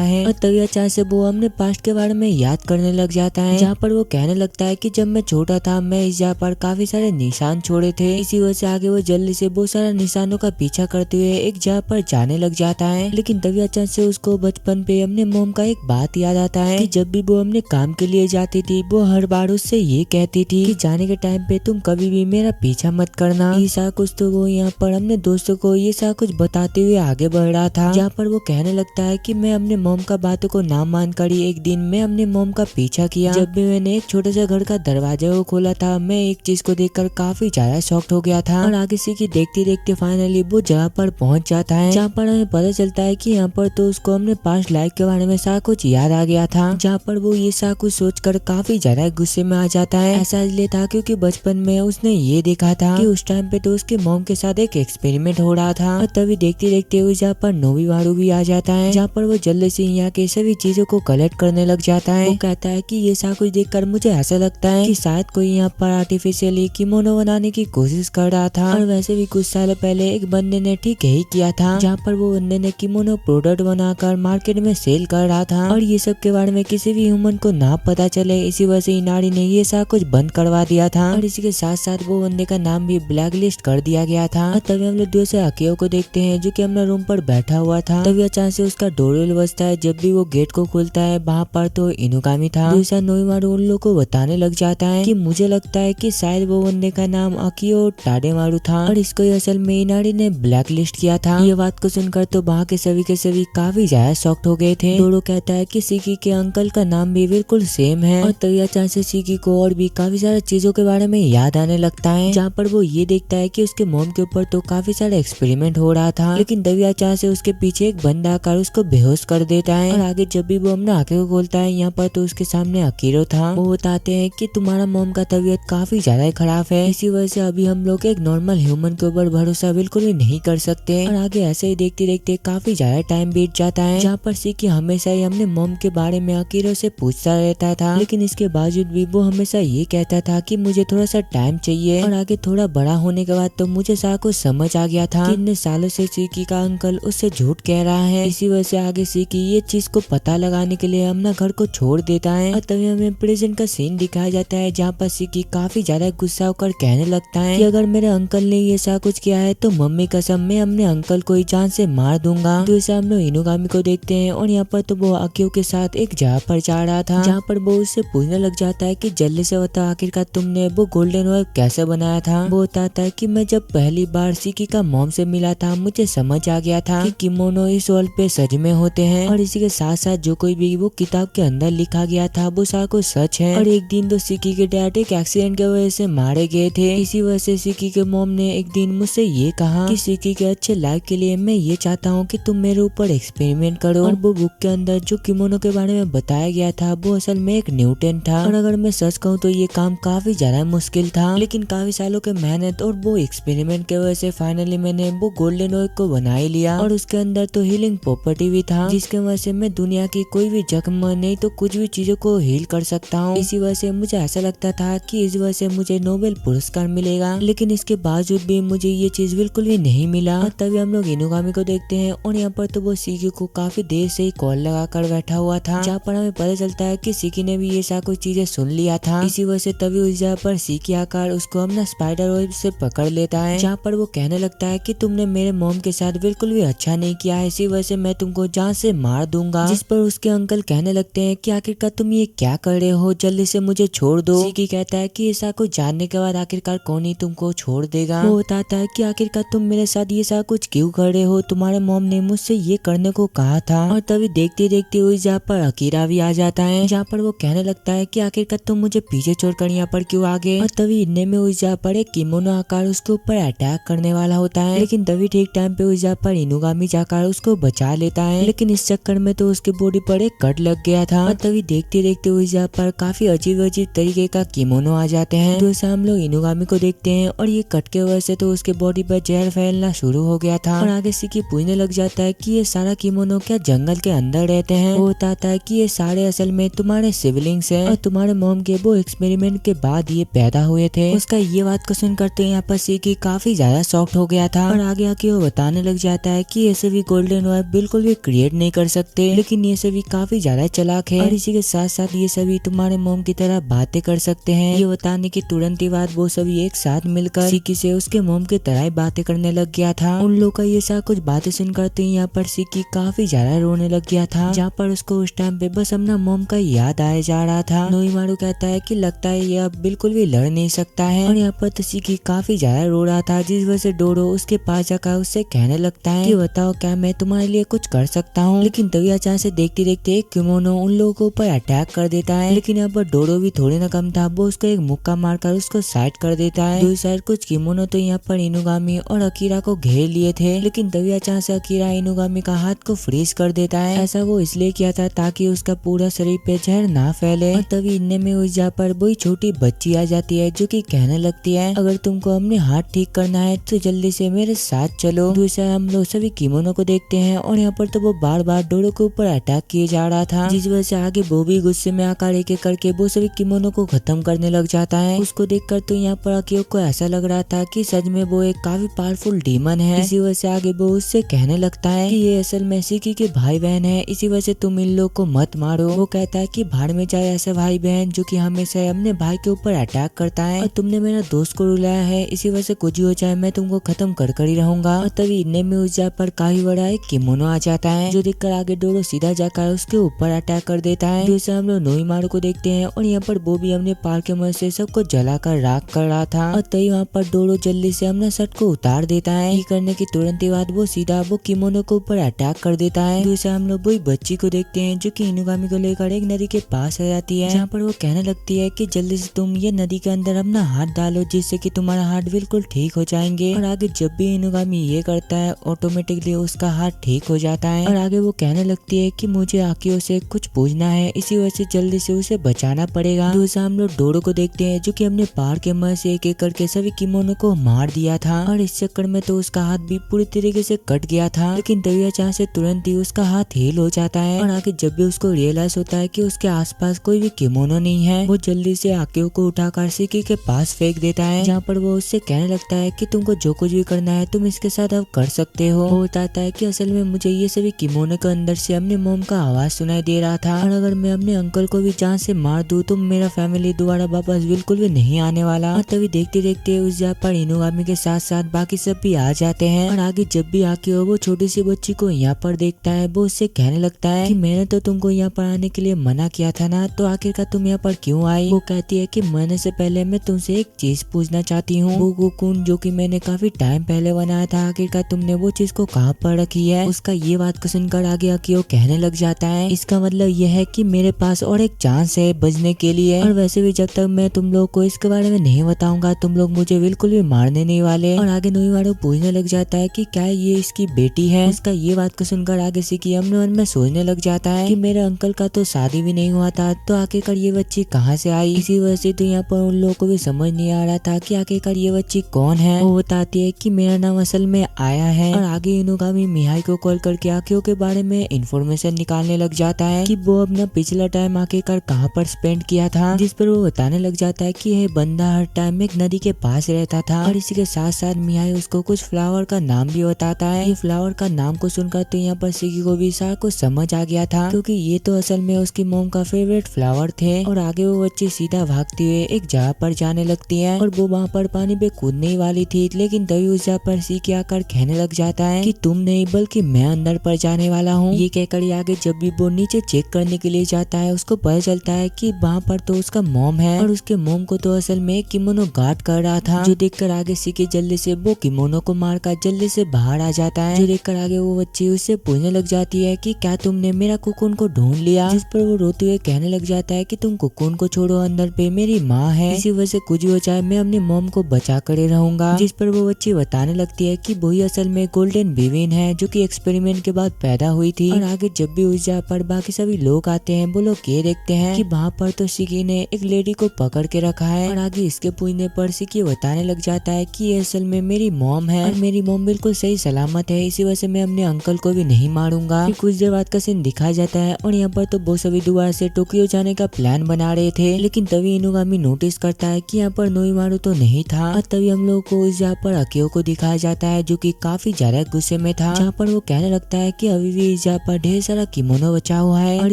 है और तभी अचानक से वो अपने पास्ट के बारे में याद करने लग जाता है, जहाँ पर वो कहने लगता है कि जब मैं छोटा था मैं इस जगह पर काफी सारे निशान छोड़े थे, इसी वजह से आगे वो जल्दी से बहुत सारे निशानों का पीछा करते हुए एक जगह पर जाने लग जाता है। लेकिन तभी अचानक से उसको बचपन पे अपने मोम का एक बात याद आता है कि जब भी वो अपने काम के लिए जाती थी वो हर बार उससे ये कहती थी कि जाने के टाइम पे तुम कभी भी मेरा पीछा मत करना। ऐसा कुछ तो वो यहाँ पर अपने दोस्तों को ये सब कुछ बताते हुए आगे बढ़ रहा था, जहाँ पर वो कहने लगता है कि मैं अपने मोम का बातों को ना मानकर ही एक दिन मैं अपने मोम का पीछा किया। जब भी मैंने एक छोटे से घर का दरवाजा को खोला था मैं एक चीज को देखकर काफी ज्यादा शॉक्ड हो गया था। और आगे से की देखते देखते फाइनली वो जगह पर पहुंच जाता है, जहाँ पर हमें पता चलता है कि यहाँ पर तो उसको अपने पास्ट लाइफ के बारे में सब कुछ याद आ गया था, जहाँ पर वो ये सब कुछ सोचकर काफी ज्यादा गुस्से में आ जाता है। ऐसा इसलिए था क्योंकि बचपन में उसने ये देखा था कि उस टाइम पे तो उसके मॉम के साथ एक एक्सपेरिमेंट हो रहा था। और तभी देखते देखते उस जहाँ पर नोबीमारू भी आ जाता है, जहाँ पर वो जल्दी से यहाँ के सभी चीजों को कलेक्ट करने लग जाता है। वो कहता है कि ये सब कुछ देखकर मुझे ऐसा लगता है कि शायद कोई यहाँ पर आर्टिफिशियली किमोनो बनाने की कोशिश कर रहा था, और वैसे भी कुछ साल पहले एक बंदे ने ठीक यही किया था, जहाँ पर वो बंदे ने किमोनो प्रोडक्ट बनाकर मार्केट में सेल कर रहा था, और ये सब के बारे में किसी भी ह्यूमन को ना पता चले, इसी वजह से इनारी ने ये सब कुछ बंद करवा दिया था। और इसी के साथ साथ वो बंदे का नाम भी ब्लैक लिस्ट कर दिया गया था। और तभी हम लोग दूर से अकियो को देखते हैं जो कि अपने रूम पर बैठा हुआ था। तभी अचानक से उसका डोरबेल बजता है। जब भी वो गेट को खोलता है वहाँ पर तो इनुगामी था। दूसरा नोबीमारू उन लोग को बताने लग जाता है कि मुझे लगता है कि शायद वो बंदे का नाम अकियो टाडेमारू था और इसको असल में इनारी ने ब्लैक लिस्ट किया था। ये बात को सुनकर तो वहाँ के सभी काफी ज्यादा शॉक्ड हो गए थे। डोरो कहता है कि सीकी के अंकल का नाम भी बिल्कुल सेम है। और तभी अचानक से सीकी को और भी काफी सारी चीजों के बारे में याद आने लगता है, जहाँ पर वो ये देखता है कि उसके मोम के ऊपर तो काफी सारे एक्सपेरिमेंट हो रहा था, लेकिन तभी अचानक से उसके पीछे एक बंदा आकर उसको बेहोश कर देता है। और आगे जब भी वो अपने आंखें को खोलता है यहाँ पर तो उसके सामने अकीरो था। वो बताते हैं कि तुम्हारा मोम का तबीयत काफी ज्यादा खराब है, इसी वजह से अभी हम लोग एक नॉर्मल ह्यूमन के ऊपर भरोसा बिल्कुल भी नहीं कर सकते। और आगे ऐसे ही देखते देखते काफी ज्यादा टाइम बीत जाता है, जहाँ पर सीकी हमेशा ही अपने मोम के बारे में अकीरो से पूछता रहता था, लेकिन इसके बावजूद भी वो हमेशा ये कहता था कि मुझे थोड़ा सा टाइम चाहिए। और आगे थोड़ा बड़ा होने के बाद तो मुझे सारा कुछ समझ आ गया था कि इतने सालों से सीकी का अंकल उससे झूठ कह रहा है। इसी वजह से आगे सीकी ये चीज को पता लगाने के लिए अपना घर को छोड़ देता है। और तभी हमें प्रेजेंट का सीन दिखाया जाता है, जहाँ पर सीकी काफी ज्यादा गुस्सा होकर कहने लगता है कि अगर मेरे अंकल ने ये सब कुछ किया है तो मम्मी कसम मैं अपने अंकल को ही जान से मार दूंगा। तो इसे हम लोग इनुगामी को देखते हैं और यहाँ पर तो वो अकियो के साथ एक जगह पर जा रहा था, जहाँ पर वो उससे पूछने लग जाता है कि जल्दी से बता आखिरकार तुमने वो गोल्डन वेब कैसे बनाया था। वो बताता है कि मैं जब पहली बार सीकी का मॉम से मिला था मुझे समझ आ गया था कि किमोनो इस वर्ल्ड पे सच में होते हैं, और इसी के साथ साथ जो कोई भी वो किताब के अंदर लिखा गया था वो सारा कुछ सच है। और एक दिन तो सीकी के डैड एक एक्सीडेंट की वजह से मारे गए थे, इसी वजह से सीकी के मॉम ने एक दिन मुझसे ये कहा कि सीकी के अच्छे लाइफ के लिए मैं ये चाहता हूँ कि तुम मेरे ऊपर एक्सपेरिमेंट करो। और वो बुक के अंदर जो किमोनो के बारे में बताया गया था वो असल में एक न्यूटन था, और अगर मैं सच कहूँ तो ये काम काफी ज्यादा मुश्किल था, लेकिन काफी सालों के मेहनत और वो एक्सपेरिमेंट के वजह से फाइनली मैंने वो गोल्डन वेब को बना ही लिया। और उसके अंदर तो हीलिंग प्रॉपर्टी भी था, जिसके वजह से मैं दुनिया की कोई भी जख्म नहीं तो कुछ भी चीजों को हील कर सकता हूँ। इसी वजह से मुझे ऐसा लगता था कि इस वजह से मुझे नोबेल पुरस्कार मिलेगा, लेकिन इसके बावजूद भी मुझे ये चीज बिल्कुल भी नहीं मिला। और तभी हम लोग इनुगामी को देखते हैं और यहाँ पर तो वो सीकी को काफी देर से ही कॉल लगा कर बैठा हुआ था, जहाँ पर हमें पता चलता है कि सीकी ने भी ये सब कुछ चीजें सुन लिया था। इसी वजह से तभी उस जगह पर सीकी आकर उसको अपना स्पाइडर वेब से पकड़ लेता है, जहाँ पर वो कहने लगता है कि तुमने मेरे मॉम के साथ बिल्कुल भी अच्छा नहीं किया है, इसी वजह से मैं तुमको जान से मार दूंगा। जिस पर उसके अंकल कहने लगते हैं कि आखिरकार तुम ये क्या कर रहे हो, जल्दी से मुझे छोड़ दो। सीकी कहता है कि ऐसा कुछ जानने के बाद आखिरकार कौन ही तुमको छोड़ देगा। वो बताता है कि आखिरकार तुम मेरे साथ ये सब कुछ क्यों कर रहे हो, तुम्हारे मॉम ने मुझसे ये करने को कहा था। और तभी देखते देखते उस जगह पर अकीरा भी आ जाता है, जहाँ पर वो कहने लगता है कि आखिरकार तुम मुझे पीछे छोड़कर यहाँ पर क्यों आ गए। और तभी इतने में उस जगह पर एक किमोनो आकर उसके ऊपर अटैक करने वाला होता है, लेकिन तभी ठीक टाइम पे उस जगह पर इनुगामी जाकर उसको बचा लेता है। लेकिन इस चक्कर में तो उसके बॉडी पर एक कट लग गया था और तभी देखते देखते उस जगह पर काफी अजीब अजीब तरीके का किमोनो आ जाते हैं। तो ऐसे हम लोग इनुगामी को देखते हैं और ये कट के वजह से तो उसके बॉडी पर जहर फैलना शुरू हो गया था। और आगे सिकी पूछने लग जाता है कि ये सारा किमोनो क्या जंगल के अंदर रहते हैं। वो बताता है कि ये सारे असल में तुम्हारे सिबलिंग्स हैं और तुम्हारे मॉम के वो एक्सपेरिमेंट के बाद ये पैदा हुए थे। उसका ये बात को सुनकर तो यहाँ पर सिकी काफी ज्यादा शॉक्ड हो गया था और आगे आके वो बताने लग जाता है कि ये सभी गोल्डन वाइफ बिल्कुल भी क्रिएट नहीं कर सकते, लेकिन ये सभी काफी ज्यादा चालाक है और इसी के साथ साथ ये सभी तुम्हारे मॉम की तरह बातें कर सकते हैं। ये बताने के तुरंत ही बाद वो सभी एक साथ मिलकर सिकी से उसके मॉम की तरह ही बातें करने लग गया था। उन लोग का ये सारा कुछ बातें सुनकर तो यहाँ पर सिकी काफी ज्यादा रोने लग गया था, जहाँ पर उसको उस टाइम पे बस अपना मॉम का याद आया जा रहा था। नोईमारू कहता है कि लगता है ये अब बिल्कुल भी लड़ नहीं सकता है और यहाँ पर तो सिकी काफी ज्यादा रो रहा था, जिस वजह से डोरो उसके पास जाकर उससे कहने लगता है कि बताओ क्या मैं तुम्हारे लिए कुछ कर सकता हूँ। लेकिन तभी अचानक से देखते देखते एक किमोनो उन लोगों के ऊपर अटैक कर देता है, लेकिन यहाँ पर डोरो भी थोड़ी ना कम था, वो उसको एक मुक्का मारकर उसको साइड कर देता है। दूसरी साइड कुछ किमोनो तो यहाँ पर इनुगामी और अकीरा को घेर लिए थे, लेकिन तभी अचानक से अकीरा इनुगामी का हाथ को फ्रीज कर देता है। ऐसा वो इसलिए किया था ताकि उसका पूरा शरीर पे जहर ना फैले। और तभी इनने में उस जगह पर वही छोटी बच्ची आ जाती है जो कि कहने लगती है अगर तुमको अपने हाथ ठीक करना है तो जल्दी से मेरे साथ चलो। दूसरा हम लोग सभी किमोनो को देखते हैं और यहाँ पर तो वो बार बार डोरो के ऊपर अटैक किए जा रहा था, जिस वजह से आगे वो भी गुस्से में आकर एक एक करके वो सभी किमोनो को खत्म करने लग जाता है। उसको देखकर तो यहाँ पर अकियो को ऐसा लग रहा था कि सच में वो एक काफी पावरफुल डीमन है। इसी वजह से आगे वो उससे कहने लगता है कि ये असल में सिकी के भाई बहन है, इसी वजह से तुम इन लोग को मत मारो। वो कहता है कि भाड़ में जाए ऐसा भाई बहन जो कि हमेशा अपने भाई के ऊपर अटैक करता है और तुमने मेरा दोस्त को रुलाया है, इसी वजह से कुछ ही हो जाए मैं तुमको खत्म कर ही रहूंगा। और तभी इनने में उस जगह पर काफी बड़ा एक किमोनो आ जाता है, जो देखकर आगे डोरो सीधा जाकर उसके ऊपर अटैक कर देता है। जैसे हम लोग नोईमारू को देखते हैं और यहाँ पर वो भी अपने पार के मदद से सबको जलाकर राख कर रहा था और तभी वहाँ पर डोरो जल्दी से अपना शर्ट को उतार देता है। ये करने के तुरंत ही बाद वो सीधा वो किमोनो के ऊपर अटैक कर देता है। दूसरे हम लोग वही बच्ची को देखते हैं जो कि इनुगामी को लेकर एक नदी के पास आ जाती है, जहाँ पर वो कहने लगती है कि जल्दी से तुम ये नदी के अंदर अपना हाथ डालो जिससे कि तुम्हारा हाथ बिल्कुल ठीक हो जाएंगे। और आगे जब भी इनुगामी ये करता है ऑटोमेटिकली उसका हाथ ठीक हो जाता है। और आगे वो कहने लगती है कि मुझे आकियो से कुछ पूछना है, इसी वजह से जल्दी से उसे बचाना पड़ेगा। दूसरा हम लोग डोरो को देखते हैं जो कि अपने पार के मदद से एक एक करके सभी किमोनो को मार दिया था और इस चक्कर में तो उसका हाथ भी पूरी तरीके से कट गया था, लेकिन तभी अचानक से तुरंत ही उसका हाथ हील हो जाता है। और आगे जब भी उसको रियलाइज होता है कि उसके आसपास कोई भी किमोनो नहीं है, वो जल्दी से आकियो को उठाकर सिकी के पास फेंक देता है, जहाँ पर वो उससे कहने लगता है कि तुमको जो कुछ भी करना है तुम इसके साथ अब कर सकते हो। वो बताता है कि असल में मुझे ये सभी किमोनो के अंदर से अपने मॉम का आवाज सुनाई दे रहा था और अगर मैं अपने अंकल को भी जान से मार दूं तो मेरा फैमिली दोबारा वापस बिल्कुल भी नहीं आने वाला। और तभी देखते देखते उस जगह पर इनुगामी के साथ साथ बाकी सब भी आ जाते हैं। और आगे जब भी आकियो वो छोटी सी बच्ची को यहाँ पर देखता है, वो उससे कहने लगता है कि मैंने तो तुमको यहाँ पर आने के लिए मना किया था ना, तो आखिरकार तुम यहाँ पर क्यों आई। वो कहती है कि मरने से पहले मैं तुमसे एक चीज पूछना चाहती हूँ, वो कोकून जो कि मैंने काफी टाइम पहले बनाया था, आखिरकार तुमने वो चीज को कहाँ पर रखी है। उसका ये बात को सुनकर आगे आकियो कहने लग जाता है इसका मतलब यह है कि मेरे पास और एक चांस है बचने के लिए, और वैसे भी जब तक मैं तुम लोग को इसके बारे में नहीं बताऊंगा तुम लोग मुझे बिल्कुल भी मारने नहीं वाले। और आगे नोईमारू पूछने लग जाता है कि क्या ये इसकी बेटी है। उसका ये बात को सुनकर आगे सिकी अपने मन में सोचने लग जाता है कि मेरे अंकल का तो शादी भी नहीं हुआ था, तो आखिरकार ये बच्ची कहाँ से आई। इसी वजह से तो यहाँ पर उन लोगों को भी समझ नहीं आ रहा था कि आखिरकार ये बच्ची कौन है। वो बताती है कि मेरा नाम असल में आया है। और आगे इनुगामी मिहाई को कॉल करके आकियो के बारे में इंफॉर्मेशन निकालने लग जाता है कि वो अपना पिछला टाइम आखिरकार कहाँ पर स्पेंड किया था, जिस पर वो बताने लग जाता है कि यह बंदा हर टाइम एक नदी के पास रहता था। और इसी के साथ साथ मिहाई उसको कुछ फ्लावर का नाम भी बताता है। ये फ्लावर का नाम को सुनकर तो यहाँ पर सिकी को भी सारा कुछ समझ आ गया था, क्योंकि ये तो असल में उसकी मॉम का फेवरेट फ्लावर थे। और आगे वो बच्ची सीधा भागते हुए एक जगह पर जाने लगती है और वो वहाँ पर पानी पे कूदने ही वाली थी, लेकिन तभी उस जगह पर सिकी आकर कहने लग जाता है कि तुम नहीं बल्कि मैं अंदर पर जाने वाला हूँ। ये कहकर आगे जब भी वो नीचे चेक करने के लिए जाता है उसको पता चलता है कि वहाँ पर तो उसका मॉम है और उसके मॉम को तो असल में किमोनो गार्ड कर रहा था, जो देखकर आगे सिकी जल्दी से वो किमोनो को मारकर जल्दी से बाहर आ जाता है। जो देखकर आगे वो बच्ची उससे पूछने लग जाती है कि क्या तुमने मेरा कुकुन को ढूंढ लिया, जिस पर वो रोते हुए कहने लग जाता है कि तुम कुकुन को छोड़ो, अंदर पे मेरी माँ है, इसी वजह से कुछ हो जाए मैं अपनी मॉम को बचा कर ही रहूंगा। जिस पर वो बच्ची बताने लगती है कि वही असल में गोल्डन विविन है जो कि एक्सपेरिमेंट के बाद पैदा हुई थी। और आगे जब भी उस जगह पर बाकी सभी लोग आते हैं वो लोग ये देखते हैं कि वहाँ पर तो सिकी ने एक लेडी को पकड़ के रखा है। और आगे इसके पूछने पर सिकी बताने लग जाता है कि ये असल में मेरी मॉम है और मेरी मॉम बिल्कुल सही सलामत है, इसी वजह से मैं अपने अंकल को भी नहीं मारूंगा। फिर कुछ देर बाद का सीन दिखाया जाता है और यहाँ पर तो वो सभी दोबारा से टोक्यो जाने का प्लान बना रहे थे, लेकिन तभी इनुगामी नोटिस करता है कि यहाँ पर नोइमारू तो नहीं था। और तभी हम लोग को उस जगह पर अकियो को दिखाया जाता है जो कि काफी ज्यादा गुस्से में था, जहाँ पर वो कहने लगता है कि अभी भी इस जगह पर ढेर सारा किमोनो बचा हुआ है और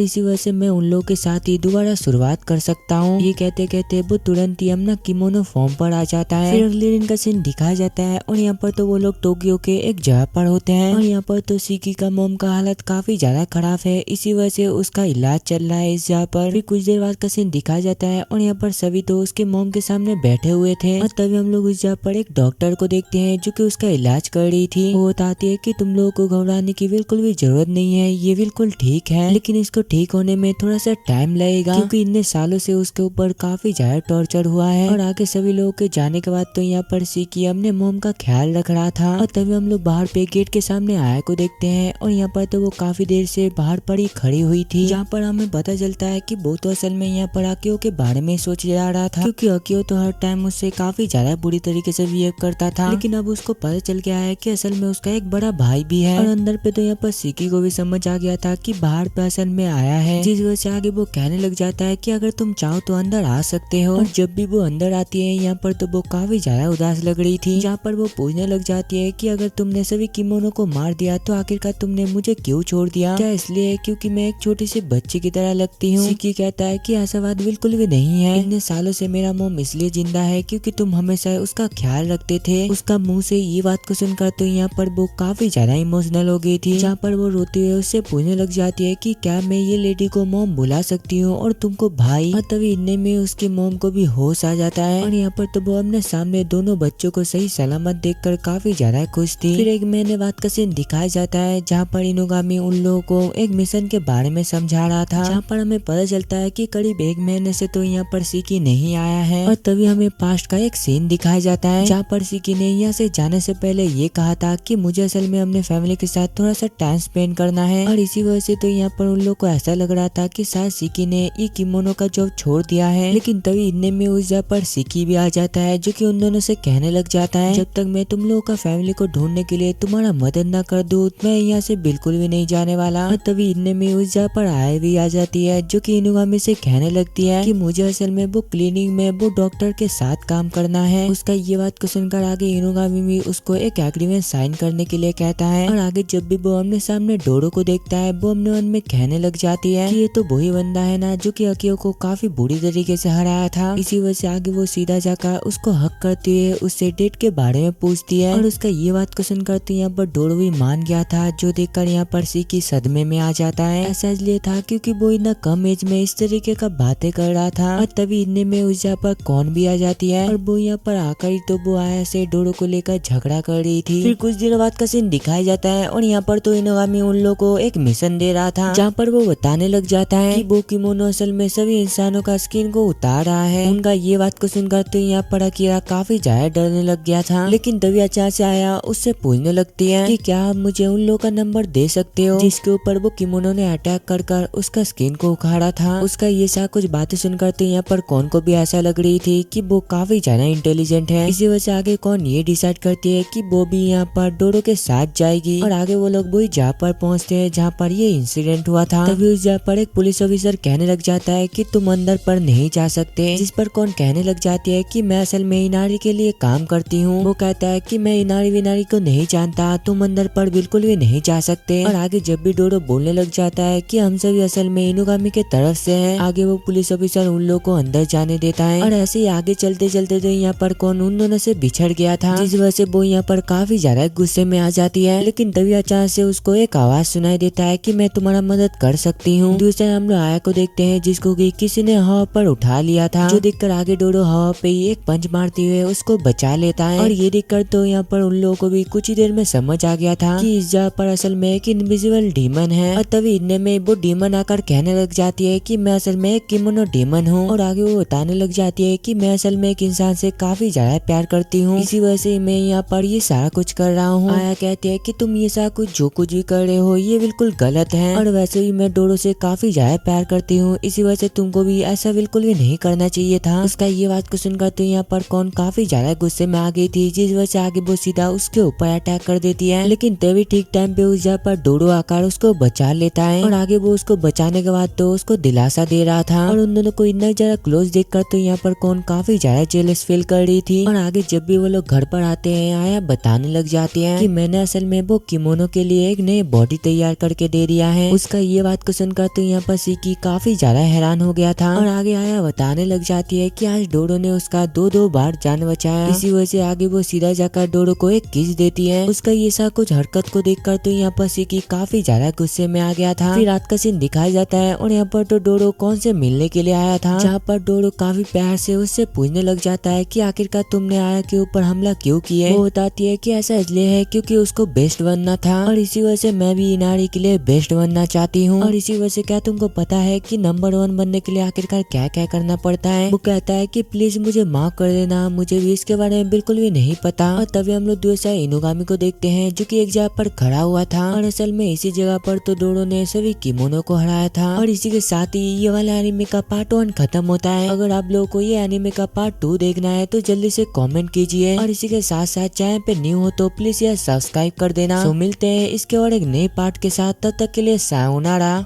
इसी वजह से मैं उन लोगों के साथ ही दोबारा शुरुआत कर सकता हूँ। ये कहते कहते वो तुरंत ही अपना किमोनो फॉर्म पर आ जाता है। फिर अगले दिन का सीन दिखाया जाता है और यहाँ पर तो वो लोग टोक्यो के एक जगह पर होते हैं और यहाँ पर तो सिकी का मॉम का हालत काफी ज्यादा खराब है, इसी वजह से उसका इलाज चल रहा है इस जगह पर। फिर कुछ देर बाद का सीन दिखाया जाता है और यहाँ पर सभी तो उसके मॉम के सामने बैठे हुए थे और तभी हम लोग उस जगह पर एक डॉक्टर को देखते हैं जो कि उसका इलाज कर रही थी। वो बताती है कि तुम लोगों को घबराने की बिल्कुल भी जरूरत नहीं है, ये बिल्कुल ठीक है, लेकिन इसको ठीक होने में थोड़ा सा टाइम लगेगा क्योंकि इतने सालों से उसके ऊपर काफी ज्यादा टॉर्चर हुआ है। और आगे सभी लोगों के जाने के बाद तो यहाँ पर सिकी अपने मॉम का ख्याल रख रहा था और तभी हम लोग बाहर पे गेट के सामने आया को देखते हैं और यहाँ पर तो वो काफी देर से बाहर पर ही खड़ी हुई थी, जहाँ पर हमें पता चलता है कि वो तो असल में यहाँ पर अकियो के बारे में सोच जा रहा था क्योंकि अकियो तो हर टाइम उससे काफी ज्यादा बुरी तरीके से बिहेव करता था, लेकिन अब उसको पता चल गया है कि असल में उसका एक बड़ा भाई भी है। और अंदर पे तो यहाँ पर सिकी को भी समझ आ गया था कि बाहर पे असल में आया है, जिस वजह से आगे वो कहने लग जाता है कि अगर तुम चाहो तो अंदर आ सकते हो। और जब भी वो अंदर आती है यहाँ पर तो वो काफी ज्यादा उदास लग रही थी, जहाँ पर वो पूछने लग जाती है कि अगर तुमने सभी किमोनो को मार दिया तो आखिरकार तुमने मुझे क्यों छोड़ दिया, क्या इसलिए क्योंकि मैं एक छोटी सी बच्ची की तरह लगती हूँ। सिकी कहता है कि ऐसा बात बिल्कुल भी नहीं है, इतने सालों से मेरा मॉम इसलिए जिंदा है क्योंकि तुम हमेशा उसका ख्याल रखते थे। उसका मुंह से ये बात को सुनकर तो यहाँ पर वो काफी ज्यादा इमोशनल हो गई थी, जहाँ पर वो रोते हुए उससे पूछने लग जाती है कि क्या मैं ये लेडी को मॉम बुला सकती हूँ और तुमको भाई। और तभी इतने में उसकी मॉम को भी होश आ जाता है और यहाँ पर तो वो अपने सामने दोनों बच्चों को सही सलामत देखकर काफी ज्यादा खुश थी। फिर एक महीने बाद का सीन दिखाया जाता है जहाँ पर इनुगामी उन लोगों को एक मिशन के बारे में समझा रहा था, जहाँ पर हमें पता चलता है कि करीब एक महीने से तो यहाँ पर सिकी नहीं आया है। और तभी हमें पास्ट का एक सीन दिखाया जाता है जहाँ पर सिकी ने यहाँ से जाने से पहले ये कहा था कि मुझे असल में अपने फैमिली के साथ थोड़ा सा टाइम स्पेंड करना है। और इसी वजह से तो यहाँ पर उन लोग को ऐसा लग रहा था कि शायद सिकी ने ये किमोनो का जॉब छोड़ दिया है, लेकिन तभी इतने में उस जगह पर सिकी भी आ जाता है जो कि उन दोनों से कहने लग जाता है जब तक मैं तुम लोगों का फैमिली को ढूंढने के लिए तुम्हारा मदद न कर दूं मैं यहाँ से बिल्कुल भी नहीं जाने वाला। और तभी इतने में उस जगह पर आया भी आ जाती है जो कि इनुगामी से कहने लगती है कि मुझे असल में वो क्लिनिक में वो डॉक्टर के साथ काम करना है। उसका ये बात को सुनकर आगे इनुगामी भी उसको एक एग्रीमेंट साइन करने के लिए कहता है। और आगे जब भी वो अपने सामने डोरो को देखता है वो अपने मन में कहने लग जाती है कि ये तो वही बंदा है ना जो कि अकियो को काफी बुरी तरीके से हराया था। इसी वजह से आगे वो सीधा जाकर उसको हक करती है, उससे डेट के बारे में पूछती है और उसका ये बात को सुनकर तो यहाँ पर डोरो भी मान गया था, जो देखकर यहाँ पर सिकी सदमे में आ जाता है। ऐसा इसलिए था क्योंकि वो इतना कम एज में इस तरीके का बातें कर रहा था। और तभी इतने में उस जगह पर कौन भी आ जाती है और वो यहाँ पर आकर ही तो वो आया से डोरो को लेकर झगड़ा कर रही थी। फिर कुछ दिनों बाद का सीन दिखाया जाता है और यहाँ पर तो इनुगामी उन लोगों को एक मिशन दे रहा था जहाँ पर वो बताने लग जाता है कि वो किमोनो असल में सभी इंसानों का स्किन को उतार रहा है। उनका ये बात को सुनकर तो यहाँ पर अकीरा काफी ज्यादा डरने लग गया था, लेकिन तभी अचानक से आया उससे पूछने लगती है कि क्या आप मुझे उन लोगों का नंबर दे सकते हो जिसके ऊपर वो किमोनो ने अटैक कर उसका स्किन को उखाड़ा था। उसका ये सा कुछ बातें सुनकर तो यहाँ पर कौन को भी ऐसा लग रही थी कि वो काफी ज्यादा इंटेलिजेंट है। इसी वजह से आगे कौन ये डिसाइड करती है कि वो भी यहाँ पर डोरो के साथ जाएगी और आगे वो लोग वही जहाँ पर पहुँचते हैं जहाँ पर ये इंसिडेंट हुआ था। तभी उस जगह पर एक पुलिस ऑफिसर कहने लग जाता है कि तुम अंदर पर नहीं जा सकते, जिस पर कौन कहने लग जाती है कि मैं असल में इनारी के लिए काम करती हूँ। वो कहता है कि मैं इनारी विनारी को नहीं जानता, तुम अंदर पर बिल्कुल भी नहीं जा सकते। और आगे जब भी डोरो बोलने लग जाता है कि हम सभी असल में इनुगामी के तरफ से हैं, आगे वो पुलिस ऑफिसर उन लोगों को अंदर जाने देता है। और ऐसे ही आगे चलते चलते तो यहाँ पर कौन उन दोनों से बिछड़ गया था, जिस वजह से वो यहाँ पर काफी ज्यादा गुस्से में आ जाती है। लेकिन तभी अचानक से उसको एक आवाज सुनाई देता है कि मैं तुम्हारा मदद कर सकती हूँ। दूसरे हम लोग आया को देखते हैं जिसको कि किसी ने हवा पर उठा लिया था, जो देखकर आगे डोरो हवा पे ही एक पंच मारते हुए उसको बचा लेता है। और ये देखकर तो यहाँ पर उन लोगों को भी कुछ ही देर में समझ आ गया था कि इस जगह पर असल में एक इनविजिबल डीमन है। और तभी इतने में वो डीमन आकर कहने लग जाती है कि मैं असल में एक किमोनो डीमन हूँ। और आगे वो बताने लग जाती है कि मैं असल में एक इंसान से काफी ज्यादा प्यार करती हूँ, इसी वजह से मैं यहाँ पर ये सारा कुछ कर रहा हूँ। आया कहती है कि तुम ये सारा कुछ जो कुछ भी कर रहे हो ये बिल्कुल गलत है, और वैसे भी मैं डोडो से काफी ज्यादा प्यार करती हूँ, इसी वजह से तुमको भी ऐसा बिल्कुल भी नहीं करना चाहिए था। उसका ये बात को सुनकर तो यहाँ पर कौन काफी ज्यादा गुस्से में आ गई थी, जिस वजह से आगे वो सीधा उसके ऊपर अटैक कर देती है। लेकिन तभी ठीक टाइम पे उस जगह पर डोडो आकर उसको बचा लेता है, और आगे वो उसको बचाने के बाद तो उसको दिलासा दे रहा था। और उन दोनों को इतना ज्यादा क्लोज देखकर तो यहाँ पर कौन काफी ज्यादा जेलस फील कर रही थी। और आगे जब भी वो लोग घर पर आते हैं आया बताने लग जाती है कि मैंने असल में वो किमोनो के लिए एक नई बॉडी तैयार करके दे दिया है। उसका ये बात को सुनकर तो यहाँ पर सिकी काफी ज्यादा हैरान हो गया था, और आगे आया बताने लग जाती है कि आज डोडो ने उसका दो बार जान बचाया, इसी वजह से आगे वो सीधा जाकर डोडो को एक किस देती है। उसका ये सा कुछ हरकत को देखकर तो यहाँ पर सिकी काफी ज्यादा गुस्से में आ गया था। फिर रात का सीन दिखाया जाता है, और यहाँ पर तो डोडो कौन से मिलने के लिए आया था, जहाँ पर डोडो काफी प्यार से उससे पूछने लग जाता है कि आखिरकार तुमने आया के ऊपर हमला क्यों किए। वो बताती है कि ऐसा इसलिए है क्योंकि उसको बेस्ट बनना था, और इसी वजह से मैं भी इनारी के लिए बेस्ट बनना चाहती हूँ। और इसी वजह से क्या तुमको पता है कि नंबर 1 बनने के लिए आखिरकार क्या क्या करना पड़ता है। वो कहता है कि प्लीज मुझे माफ कर देना, मुझे भी इसके बारे में बिल्कुल भी नहीं पता। और तभी हम लोग दूसरा इनुगामी को देखते हैं जो कि एक जगह पर खड़ा हुआ था, और असल में इसी जगह पर तो डोडो ने सभी किमोनो को हराया था। और इसी के साथ ही ये वाला एनिमे का पार्ट 1 खत्म होता है। अगर आप लोगों को ये एनिमे का पार्ट 2 देखना है तो जल्दी से कमेंट कीजिए, और इसी के साथ साथ चैनल पे न्यू हो तो प्लीज यार सब्सक्राइब कर देना। तो मिलते हैं इसके और एक नए पार्ट के साथ, तब तक के लिए सायोनारा।